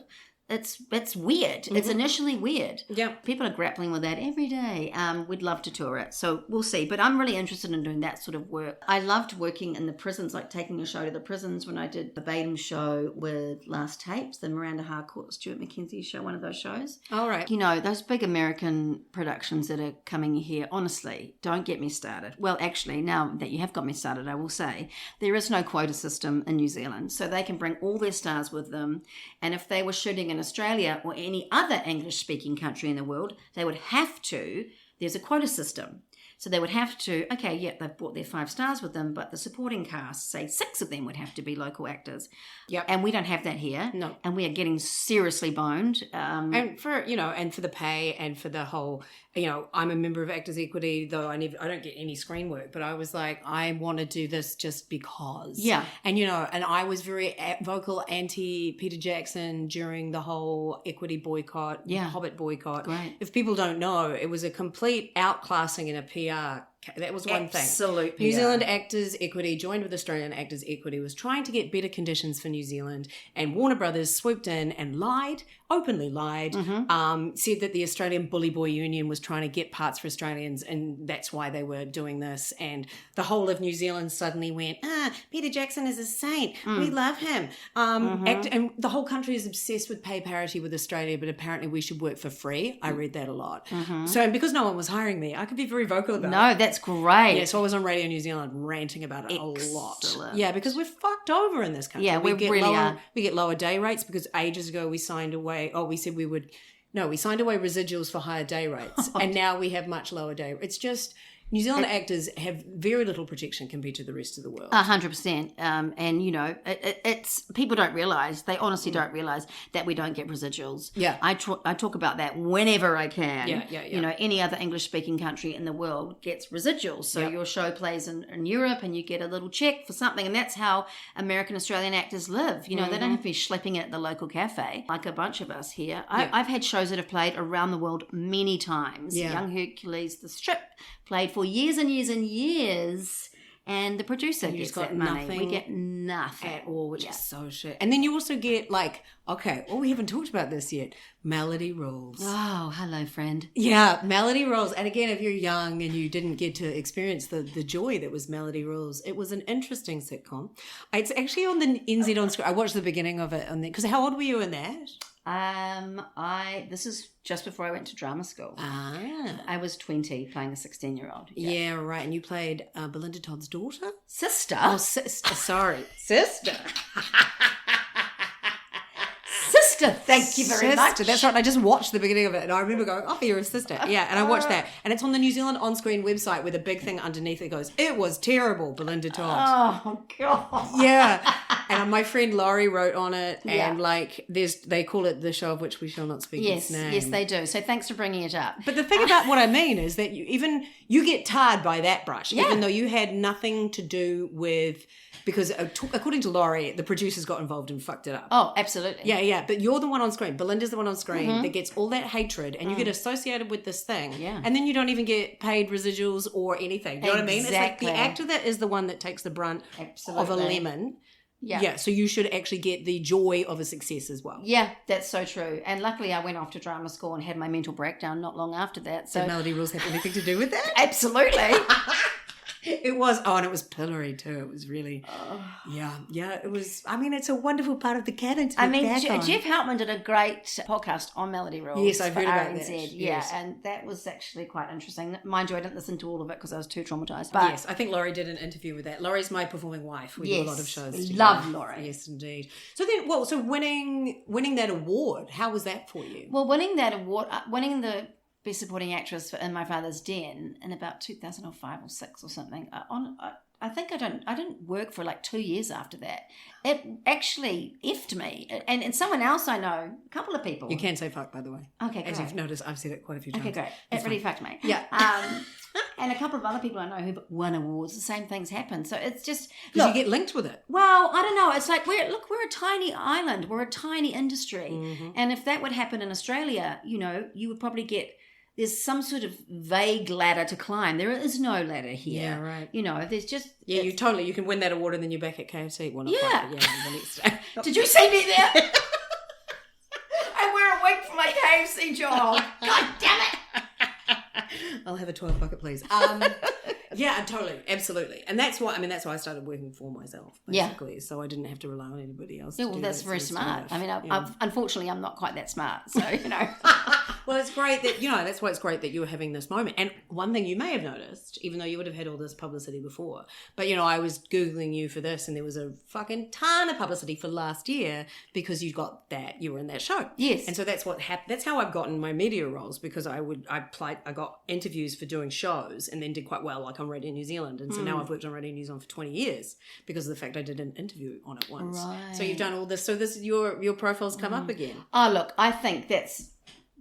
it's weird. Mm-hmm. It's initially weird. Yeah, people are grappling with that every day. We'd love to tour it, so we'll see. But I'm really interested in doing that sort of work. I loved working in the prisons, like taking a show to the prisons when I did the Batum show with Last Tapes, the Miranda Harcourt, Stuart McKenzie show, one of those shows. All right. You know, those big American productions that are coming here, honestly, don't get me started. Well, actually, now that you have got me started, I will say, there is no quota system in New Zealand, so they can bring all their stars with them. And if they were shooting in Australia or any other English-speaking country in the world, they would have to, there's a quota system. So they would have to, okay, yeah, they've brought their 5 stars with them, but the supporting cast, say 6 of them would have to be local actors. Yep. And we don't have that here. No. And we are getting seriously boned. And for, you know, and for the pay and for the whole, you know, I'm a member of Actors Equity, though I don't get any screen work, but I was like, I want to do this just because. Yeah. And, you know, and I was very vocal anti-Peter Jackson during the whole equity boycott, Hobbit boycott. Great. If people don't know, it was a complete outclassing in a PR. That was one thing. Absolute PR. New Zealand Actors Equity joined with Australian Actors Equity, was trying to get better conditions for New Zealand, and Warner Brothers swooped in and lied, openly lied, said that the Australian Bully Boy Union was trying to get parts for Australians, and that's why they were doing this. And the whole of New Zealand suddenly went, Peter Jackson is a saint. We love him. And the whole country is obsessed with pay parity with Australia, but apparently we should work for free. I read that a lot. So, and because no one was hiring me, I could be very vocal about it. No, that's great. Yeah, so I was on Radio New Zealand ranting about it a lot. Yeah, because we're fucked over in this country. Yeah, we really are. We get lower day rates because ages ago we signed away, we signed away residuals for higher day rates. And now we have much lower day rates. It's just, New Zealand actors have very little protection compared to the rest of the world. 100%. And, you know, it's people don't realise, they honestly don't realise that we don't get residuals. Yeah. I talk about that whenever I can. Yeah. You know, any other English-speaking country in the world gets residuals. So your show plays in Europe and you get a little check for something. And that's how American Australian actors live. You know, they don't have to be schlepping it at the local cafe like a bunch of us here. I've had shows that have played around the world many times. Yeah. Young Hercules, The Strip, played for years and years and years, and the producer gets that money. We get nothing at all, which is so shit. And then you also get we haven't talked about this yet, Melody Rules. Oh, hello, friend. Yeah, Melody Rules. And again, if you're young and you didn't get to experience the joy that was Melody Rules, it was an interesting sitcom. It's actually on the NZ on screen. I watched the beginning of it because how old were you in that? This is just before I went to drama school. I was 20 playing a 16-year-old. Yeah, right. And you played Belinda Todd's daughter? Sister. Oh, sister. Sorry. Sister. Sister, thank you very much. That's right. I just watched the beginning of it and I remember going, you're a sister. Yeah, and I watched that. And it's on the New Zealand on-screen website with a big thing underneath that goes, it was terrible, Belinda Todd. Oh, God. Yeah. And my friend Laurie wrote on it and they call it the show of which we shall not speak its name. Yes, they do. So thanks for bringing it up. But the thing about what I mean is that you get tarred by that brush, even though you had nothing to do with... Because according to Laurie, the producers got involved and fucked it up. Oh, absolutely. Yeah. But you're the one on screen. Belinda's the one on screen that gets all that hatred and you get associated with this thing. Yeah. And then you don't even get paid residuals or anything. Do you know what I mean? It's like the actor that is the one that takes the brunt of a lemon. Yeah. So you should actually get the joy of a success as well. Yeah, that's so true. And luckily I went off to drama school and had my mental breakdown not long after that. So Did Melody Rules have anything to do with that? Absolutely. It was. Oh, and it was pillory too. It was really, yeah. It was. I mean, it's a wonderful part of the canon to look back on. Jeff Heltman did a great podcast on Melody Rules. Yes, I've heard about that. Yeah, yes. and that was actually quite interesting. Mind you, I didn't listen to all of it because I was too traumatized. But yes, I think Laurie did an interview with that. Laurie's my performing wife. We do a lot of shows together. Love Laurie. Yes, indeed. So then, so winning that award, how was that for you? Well, winning that award, winning the Best Supporting Actress for In My Father's Den in about 2005 or 6 or something. I think I didn't work for like 2 years after that. It actually effed me. And someone else I know, a couple of people. You can say fuck, by the way. Okay, great. As you've noticed, I've said it quite a few times. Okay, great. It really fucked me. Yeah. And a couple of other people I know who won awards, the same things happen. So it's just... Did you get linked with it? Well, I don't know. It's like, we're a tiny island. We're a tiny industry. Mm-hmm. And if that would happen in Australia, you would probably get... There's some sort of vague ladder to climb. There is no ladder here. Yeah, right. There's just... Yeah, you can win that award and then you're back at KFC. Well, not quite, but the next day. Did you see me there? I wear a wig for my KFC job. God damn it. I'll have a 12 bucket, please. Yeah, totally, absolutely, and that's why I started working for myself, basically. Yeah. So I didn't have to rely on anybody else. Yeah, well, that's very smart. I mean, unfortunately, I'm not quite that smart, so Well, it's great that that's why it's great that you were having this moment. And one thing you may have noticed, even though you would have had all this publicity before, but I was googling you for this, and there was a fucking ton of publicity for last year because you were in that show. Yes, and so that's what happened. That's how I've gotten my media roles, because I got interviews for doing shows and then did quite well, like on Radio New Zealand, and so now I've worked on Radio New Zealand for 20 years because of the fact I did an interview on it once. Right. So you've done all this. So your profile's come up again. Oh, look, I think that's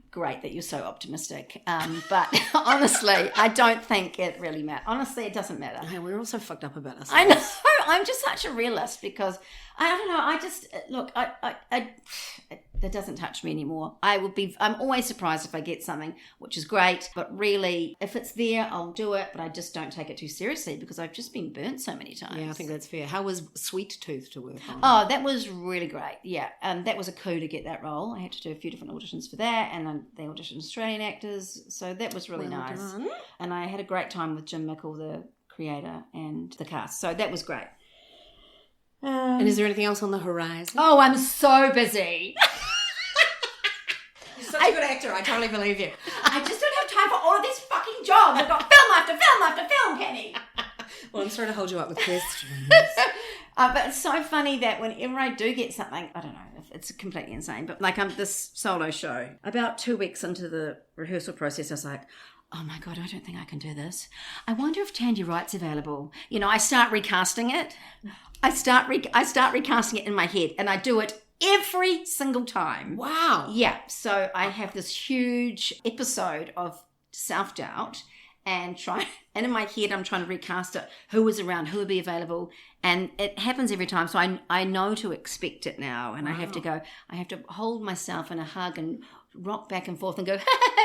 great that you're so optimistic. But honestly, I don't think it really matters. Honestly, it doesn't matter. Yeah, we're all so fucked up about us. I know. I'm just such a realist because I don't know. I just look. That doesn't touch me anymore. I'm always surprised if I get something, which is great. But really, if it's there, I'll do it. But I just don't take it too seriously because I've just been burnt so many times. Yeah, I think that's fair. How was Sweet Tooth to work on? Oh, that was really great. Yeah, that was a coup to get that role. I had to do a few different auditions for that, and then they auditioned Australian actors. So that was really nice. Done. And I had a great time with Jim Mickle, the creator, and the cast. So that was great. And is there anything else on the horizon? Oh, I'm so busy. You're such a good actor. I totally believe you. I just don't have time for all of these fucking jobs. I've got film after film after film, Kenny. Well, I'm sorry to hold you up with questions. But it's so funny that whenever I do get something, I don't know if it's completely insane, but like this solo show, about 2 weeks into the rehearsal process, I was like, oh my God, I don't think I can do this. I wonder if Tandy Wright's available. I start recasting it. I start recasting it in my head, and I do it every single time. Wow. Yeah. So I have this huge episode of self-doubt and in my head I'm trying to recast it. Who was around? Who would be available? And it happens every time. So I know to expect it now, and wow. I have to hold myself in a hug and rock back and forth and go,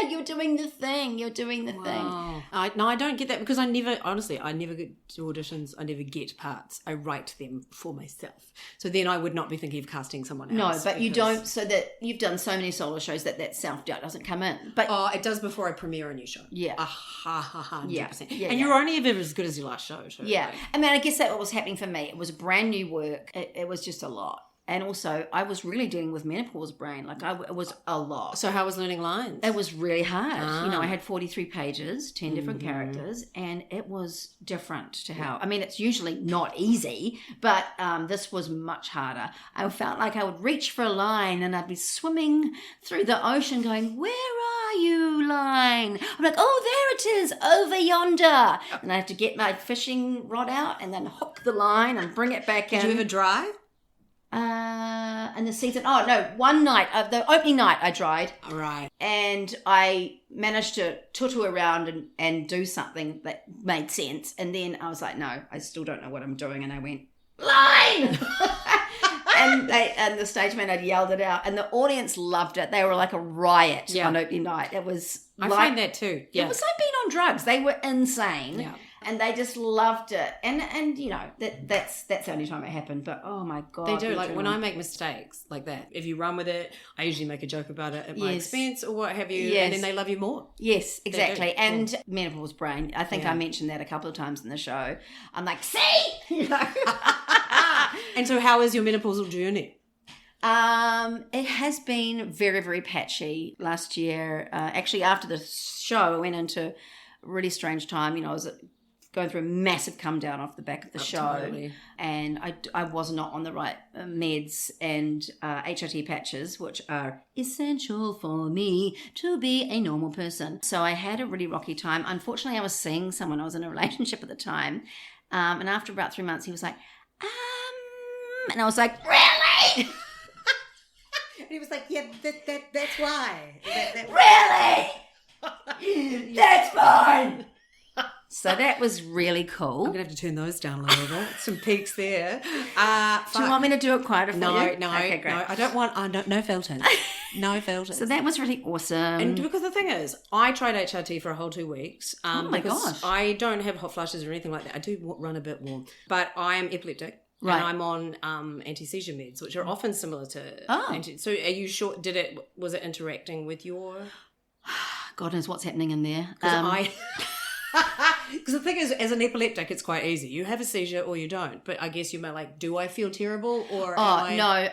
you're doing the thing. No, I don't get that because I never get to auditions. I never get parts. I write them for myself. So then I would not be thinking of casting someone else. No, but you don't, so that you've done so many solo shows that self-doubt doesn't come in. But it does before I premiere a new show. Yeah. 100%. Yeah. And you're only ever as good as your last show. Too, yeah. right? I mean, I guess that's what was happening for me. It was brand new work. It was just a lot. And also, I was really dealing with menopause brain. It was a lot. So how was learning lines? It was really hard. I had 43 pages, 10 different characters, and it was different to how... I mean, it's usually not easy, but this was much harder. I felt like I would reach for a line, and I'd be swimming through the ocean going, where are you, line? I'm like, oh, there it is, over yonder. And I have to get my fishing rod out and then hook the line and bring it back in. Did you ever drive? And the season, one night, the opening night I tried. Right. And I managed to tutu around and do something that made sense. And then I was like, no, I still don't know what I'm doing. And I went, line! and the stage man had yelled it out. And the audience loved it. They were like a riot on opening night. It was I find that too. Yeah. It was like being on drugs. They were insane. Yeah. And they just loved it. And you know, that's the only time it happened. But oh my God. They do. Like when I make mistakes like that, if you run with it, I usually make a joke about it at my expense or what have you. And then they love you more. Yes, exactly. And menopause brain. I think I mentioned that a couple of times in the show. I'm like, see? You know? And so how is your menopausal journey? It has been very, very patchy. Last year, actually after the show, I went into a really strange time. You know, I was going through a massive come down off the back of the show. Totally. And I was not on the right meds and HRT patches, which are essential for me to be a normal person. So I had a really rocky time. Unfortunately, I was seeing someone. I was in a relationship at the time. And after about 3 months, he was like, and I was like, really? And he was like, yeah, that's why. Really? That's fine. So that was really cool. I'm going to have to turn those down a little bit. Some peaks there. Do you want me to do it quieter for you? No. Okay, great. No, I don't want, no filters. No filters. So that was really awesome. And because the thing is, I tried HRT for a whole 2 weeks. Oh my gosh. I don't have hot flushes or anything like that. I do run a bit warm. But I am epileptic. Right. And I'm on anti-seizure meds, which are often similar to so are you sure, was it interacting with your... God knows what's happening in there. Because the thing is, as an epileptic, it's quite easy. You have a seizure or you don't. But I guess you may like, do I feel terrible or no.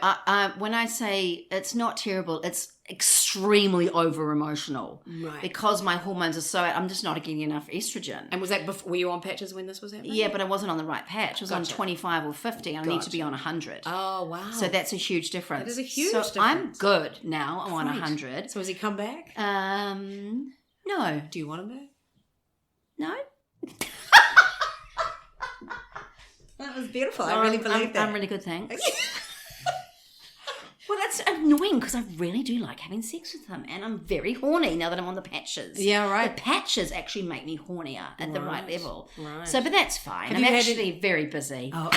When I say it's not terrible, it's extremely over-emotional. Right. Because my hormones are so... I'm just not getting enough estrogen. And was that before, were you on patches when this was happening? Yeah, but I wasn't on the right patch. I was on 25 or 50 and I need to be on 100. Oh, wow. So that's a huge difference. That is a huge difference. I'm good now. I'm on 100. So has he come back? No. Do you want him back? No. That was beautiful. I really believe that. I'm really good, thanks. Well, that's annoying because I really do like having sex with him and I'm very horny now that I'm on the patches. Yeah, right. The patches actually make me hornier at the right level. Right. So, but that's fine. I'm actually very busy. Oh,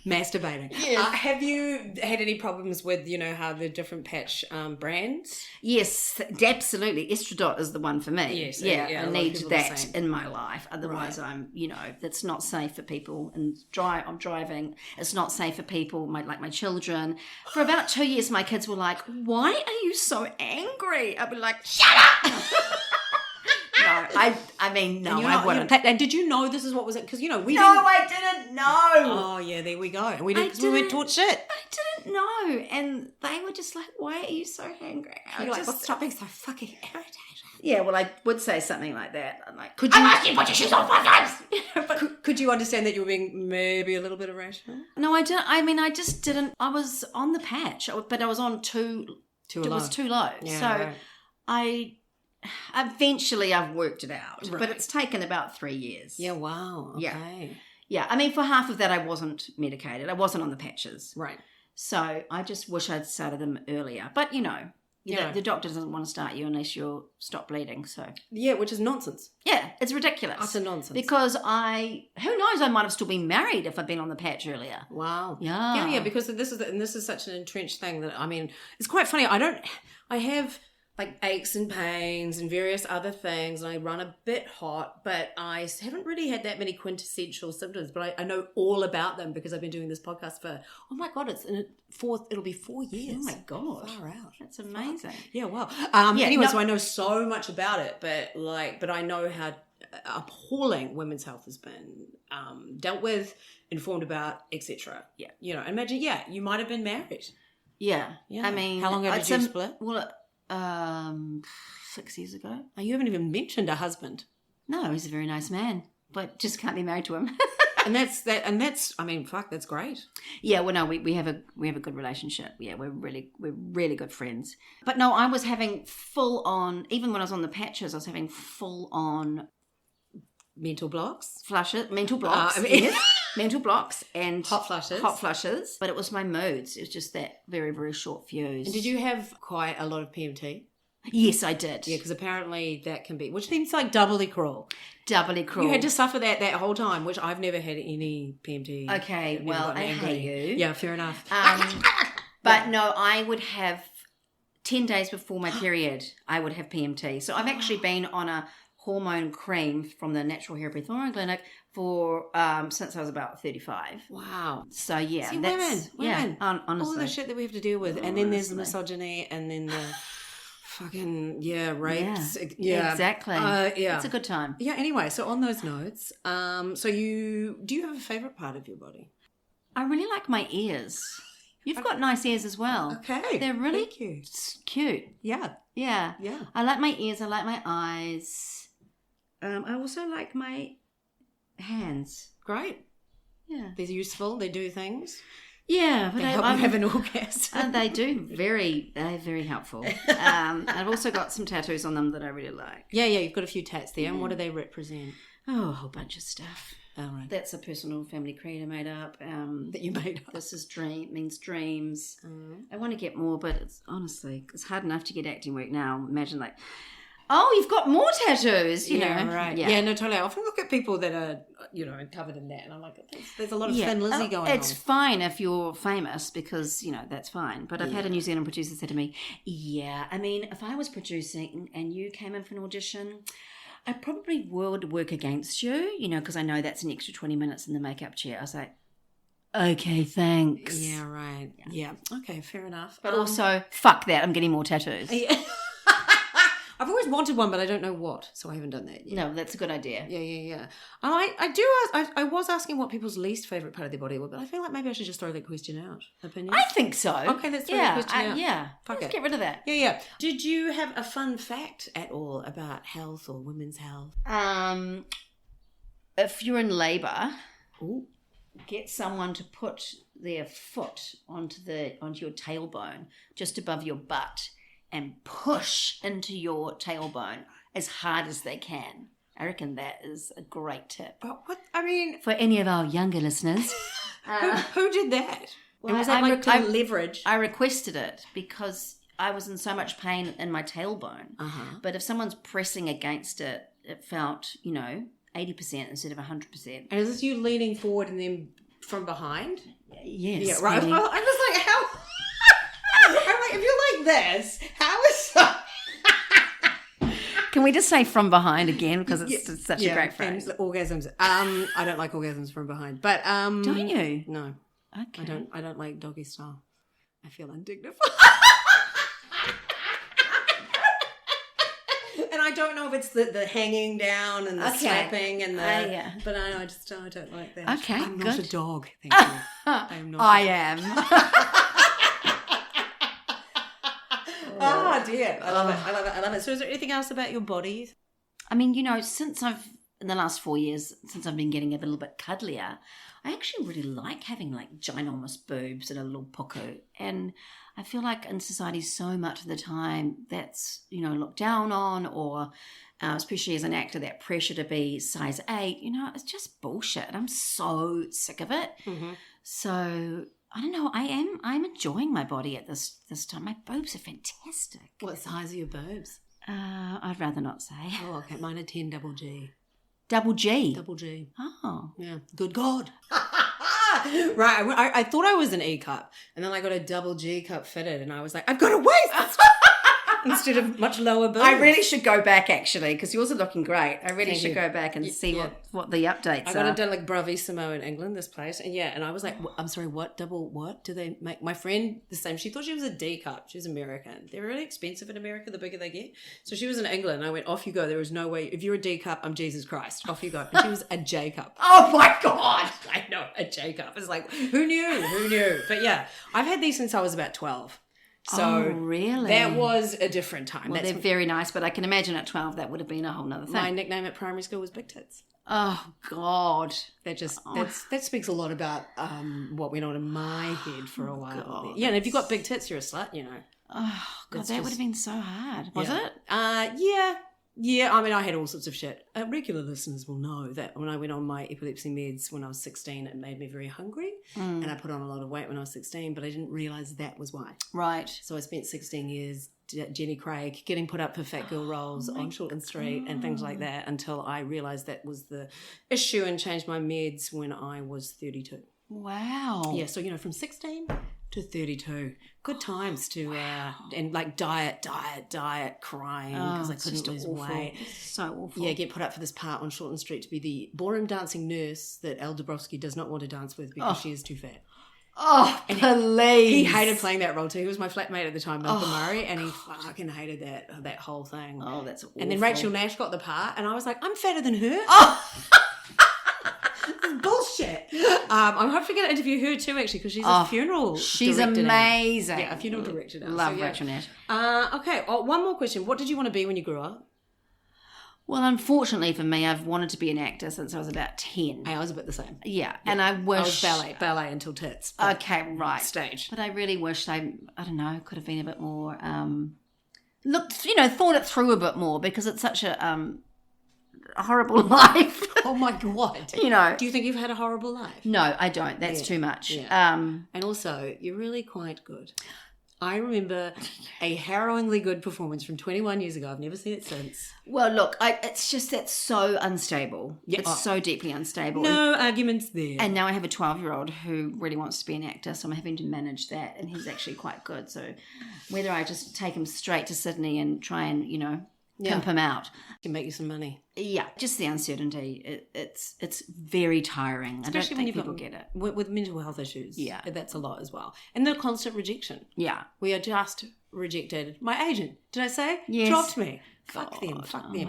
masturbating. Yes. Have you had any problems with, you know, how the different patch brands? Yes, absolutely. Estradot is the one for me. Yes. Yeah, I need that in my life. Otherwise, I'm, you know, that's not safe for people. And I'm driving. It's not safe for people, like my children. For about 2 years, my kids were like, why are you so angry? I'd be like, shut up! No, I wouldn't. And did you know this is what was it? Because, you know, I didn't know. Oh, yeah, there we go. And we didn't, because we weren't taught shit. I didn't know. And they were just like, why are you so angry? You're like, well, stop being so fucking irritated. Yeah, well, I would say something like that. I'm like, I'm asking you to put your shoes on 5 times. But could you understand that you were being maybe a little bit irrational? No, I didn't. I mean, I just didn't. I was on the patch, but I was on too low. It was too low. Yeah, so right. Eventually I've worked it out, but it's taken about 3 years. Yeah, wow. Okay. Yeah. I mean, for half of that, I wasn't medicated. I wasn't on the patches. Right. So I just wish I'd started them earlier. But, you know, the doctor doesn't want to start you unless you'll stop bleeding. So yeah, which is nonsense. Yeah, it's ridiculous. Utter nonsense. Because who knows, I might have still been married if I'd been on the patch earlier. Wow. Yeah. Yeah, because this is such an entrenched thing that, I mean, it's quite funny. I have like aches and pains and various other things, and I run a bit hot, but I haven't really had that many quintessential symptoms, but I know all about them because I've been doing this podcast for, oh my God, it'll be 4 years. Oh my God. Far out. That's amazing. Yeah, wow. So I know so much about it, but I know how appalling women's health has been dealt with, informed about, etc. Yeah. You know, imagine, you might have been married. Yeah. I mean, how long have you split? Well, 6 years ago. Oh, you haven't even mentioned a husband. No, he's a very nice man, but just can't be married to him. And that's I mean, fuck, that's great. Yeah, well, no, we have a good relationship. Yeah, we're really good friends. But no, I was having full on, even when I was on the patches, I was having full on mental blocks. Mental blocks. Yes. Mental blocks and hot flushes. But it was my moods. It was just that very, very short fuse. And did you have quite a lot of PMT? Yes, I did. Yeah, because apparently that can be, which seems like doubly cruel. Doubly cruel. You had to suffer that whole time, which I've never had any PMT. Okay, well, I hate you. Yeah, fair enough. But no, I would have 10 days before my period, I would have PMT. So I've actually been on a hormone cream from the Natural Hair Rethorn Clinic for since I was about 35. Wow. So yeah, See, that's women. honestly, All the shit that we have to deal with, and then there's the misogyny, and then the fucking rapes. Yeah, exactly. Yeah, it's a good time. Yeah. Anyway, so on those notes, do you have a favorite part of your body? I really like my ears. You've got nice ears as well. Okay, they're really cute. Yeah. I like my ears. I like my eyes. I also like my hands. Great. Yeah, they're useful. They do things. Yeah, but they help you have an orgasm. They do. They're very helpful. I've also got some tattoos on them that I really like. Yeah, you've got a few tats there. And what do they represent? Oh, a whole bunch of stuff. Oh, right. That's a personal family creed I made up. That you made up. This is means dreams. I want to get more, but it's hard enough to get acting work now. Imagine like, oh, you've got more tattoos, you know. Right. Yeah, no, totally. I often look at people that are, covered in that, and I'm like, there's a lot of Thin Lizzy going on. It's fine if you're famous because, that's fine. But I've had a New Zealand producer say to me, if I was producing and you came in for an audition, I probably would work against you, because I know that's an extra 20 minutes in the makeup chair. I was like, okay, thanks. Yeah, right. Yeah. Okay, fair enough. But also, fuck that, I'm getting more tattoos. Yeah. I've always wanted one, but I don't know what, so I haven't done that yet. No, that's a good idea. Yeah. I was asking what people's least favourite part of their body were, but I feel like maybe I should just throw that question out. Opinions? I think so. Okay, let's throw that question out. Yeah. Fuck Let's it. get rid of that. Yeah. Did you have a fun fact at all about health or women's health? If you're in labour, Ooh. get someone to put their foot onto your tailbone, just above your butt, and push into your tailbone as hard as they can. I reckon that is a great tip. But what? I mean, for any of our younger listeners. Who did that? Well, was that to leverage? I requested it because I was in so much pain in my tailbone. Uh-huh. But if someone's pressing against it, it felt, 80% instead of 100%. And is this you leaning forward and then from behind? Yes. Yeah, right. Really. I was like, how? I'm like, if you're like this, how is that? Can we just say from behind again because it's such a great phrase? Orgasms. I don't like orgasms from behind, but don't you? No. Okay. I don't like doggy style. I feel undignified. And I don't know if it's the hanging down and the slapping and the but I don't like that. Okay, I'm good. not a dog. Thank you. I'm not. I am. Oh dear. I love it. So is there anything else about your body? I mean, since in the last 4 years, since I've been getting a little bit cuddlier, I actually really like having like ginormous boobs and a little puku. And I feel like in society so much of the time that's, looked down on or especially as an actor, that pressure to be size 8, it's just bullshit. I'm so sick of it. Mm-hmm. So I don't know. I'm enjoying my body at this time. My boobs are fantastic. What size are your boobs? I'd rather not say. Oh, okay. Mine are 10 double G. Double G? Double G. Oh. Yeah. Good God. Right. I thought I was an E cup, and then I got a double G cup fitted, and I was like, I've got a waist instead of much lower boobs. I really should go back actually because yours are looking great. I really should go back and see what the updates are. I got it done like Bravissimo in England, this place, and I was like, I'm sorry, what do they make? My friend the same. She thought she was a D cup. She's American. They're really expensive in America. The bigger they get. So she was in England. And I went, off you go. There is no way. If you're a D cup, I'm Jesus Christ. Off you go. And she was a J cup. Oh my God! I know, a J cup. It's like, who knew? But yeah, I've had these since I was about 12. So really? That was a different time. Well, they're very nice, but I can imagine at 12 that would have been a whole nother thing. My nickname at primary school was Big Tits. Oh God, that speaks a lot about what went on in my head for a while. God, yeah, and if you've got big tits, you're a slut. Oh God, that would have been so hard. Was it? Yeah, I mean, I had all sorts of shit. Regular listeners will know that when I went on my epilepsy meds when I was 16, it made me very hungry. And I put on a lot of weight when I was 16, but I didn't realise that was why. Right. So I spent 16 years, Jenny Craig, getting put up for fat girl roles on Shortland Street and things like that until I realised that was the issue and changed my meds when I was 32. Wow. Yeah, so, from 16 to 32. Good times to, and like diet, crying because I couldn't lose weight. It's so awful. Yeah, get put up for this part on Shortland Street to be the ballroom dancing nurse that Elle Dabrowski does not want to dance with because she is too fat. Oh, and please. He hated playing that role too. He was my flatmate at the time, Malcolm Murray, and he fucking hated that whole thing. Oh, that's awful. And then Rachel Nash got the part, and I was like, I'm fatter than her. Oh. Bullshit. I'm hopefully going to interview her too, actually, because she's a funeral She's director amazing. now. Yeah, a funeral director now. Love Rachel Nash. Okay, one more question. What did you want to be when you grew up? Well, unfortunately for me, I've wanted to be an actor since I was about 10. I was a bit the same. Yeah, and I wish... I was ballet until tits. Okay, right. Stage. But I really wished I don't know, could have been a bit more... thought it through a bit more, because it's such a horrible life. Oh my God. Do you think you've had a horrible life? No, I don't. That's too much. Yeah. And also, you're really quite good. I remember a harrowingly good performance from 21 years ago. I've never seen it since. Well, look, it's just that's so unstable. Yeah. It's so deeply unstable. No arguments there. And now I have a 12-year-old who really wants to be an actor, so I'm having to manage that, and he's actually quite good. So whether I just take him straight to Sydney and try and, pimp him out. Can make you some money. Yeah, just the uncertainty. It's very tiring. Especially when people get it. With mental health issues. Yeah. That's a lot as well. And the constant rejection. Yeah. We are just rejected. My agent, did I say? Yes. Dropped me. Fuck them.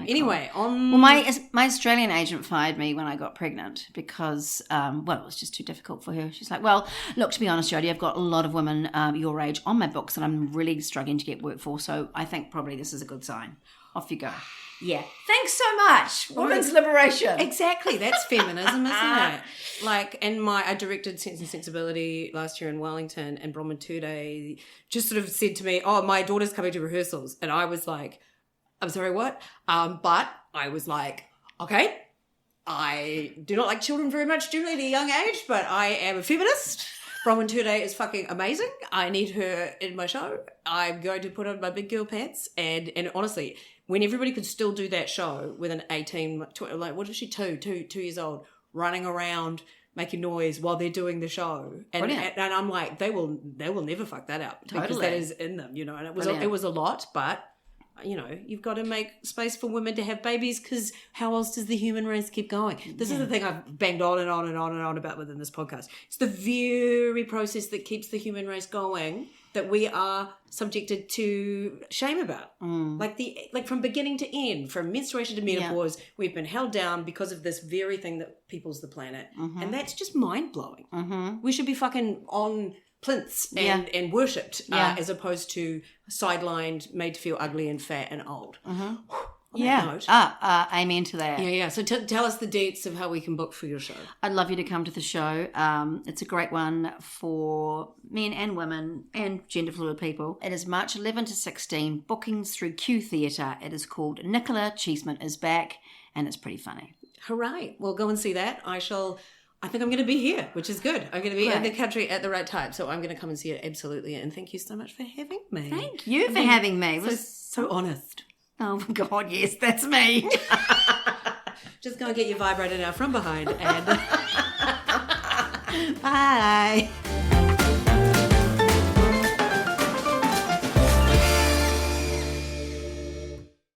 Anyway, Well, my Australian agent fired me when I got pregnant because, it was just too difficult for her. She's like, well, look, to be honest, Jodie, I've got a lot of women your age on my books and I'm really struggling to get work for, so I think probably this is a good sign. Off you go. Yeah. Thanks so much. Women's liberation. Exactly. That's feminism, isn't it? I directed Sense and Sensibility last year in Wellington, and Bronwyn Today just sort of said to me, my daughter's coming to rehearsals. And I was like, I'm sorry, what? But I was like, okay, I do not like children very much generally at a young age, but I am a feminist. Bronwyn Today is fucking amazing. I need her in my show. I'm going to put on my big girl pants. And honestly, when everybody could still do that show with an 18, what is she, 2 years old, running around making noise while they're doing the show. And I'm like, they will never fuck that up. Totally. Because that is in them, and it was a lot, but you've got to make space for women to have babies, because how else does the human race keep going? This is the thing I've banged on and on and on and on about within this podcast. It's the very process that keeps the human race going that we are subjected to shame about. Like from beginning to end, from menstruation to menopause, we've been held down because of this very thing that peoples the planet. Mm-hmm. And that's just mind-blowing. Mm-hmm. We should be fucking on plinths and worshipped as opposed to sidelined, made to feel ugly and fat and old. Mm-hmm. Yeah. Amen to that. Yeah. So tell us the dates of how we can book for your show. I'd love you to come to the show. It's a great one for men and women and gender fluid people. It is March 11 to 16, bookings through Q Theatre. It is called Nicola Cheeseman is Back, and it's pretty funny. Hooray. Well, go and see that. I think I'm going to be here, which is good. I'm going to be in the country at the right time, so I'm going to come and see it, absolutely. And thank you so much for having me. Thank you for having me. It was so honest. Oh, my God, yes, that's me. Just go and get your vibrator now from behind. And bye.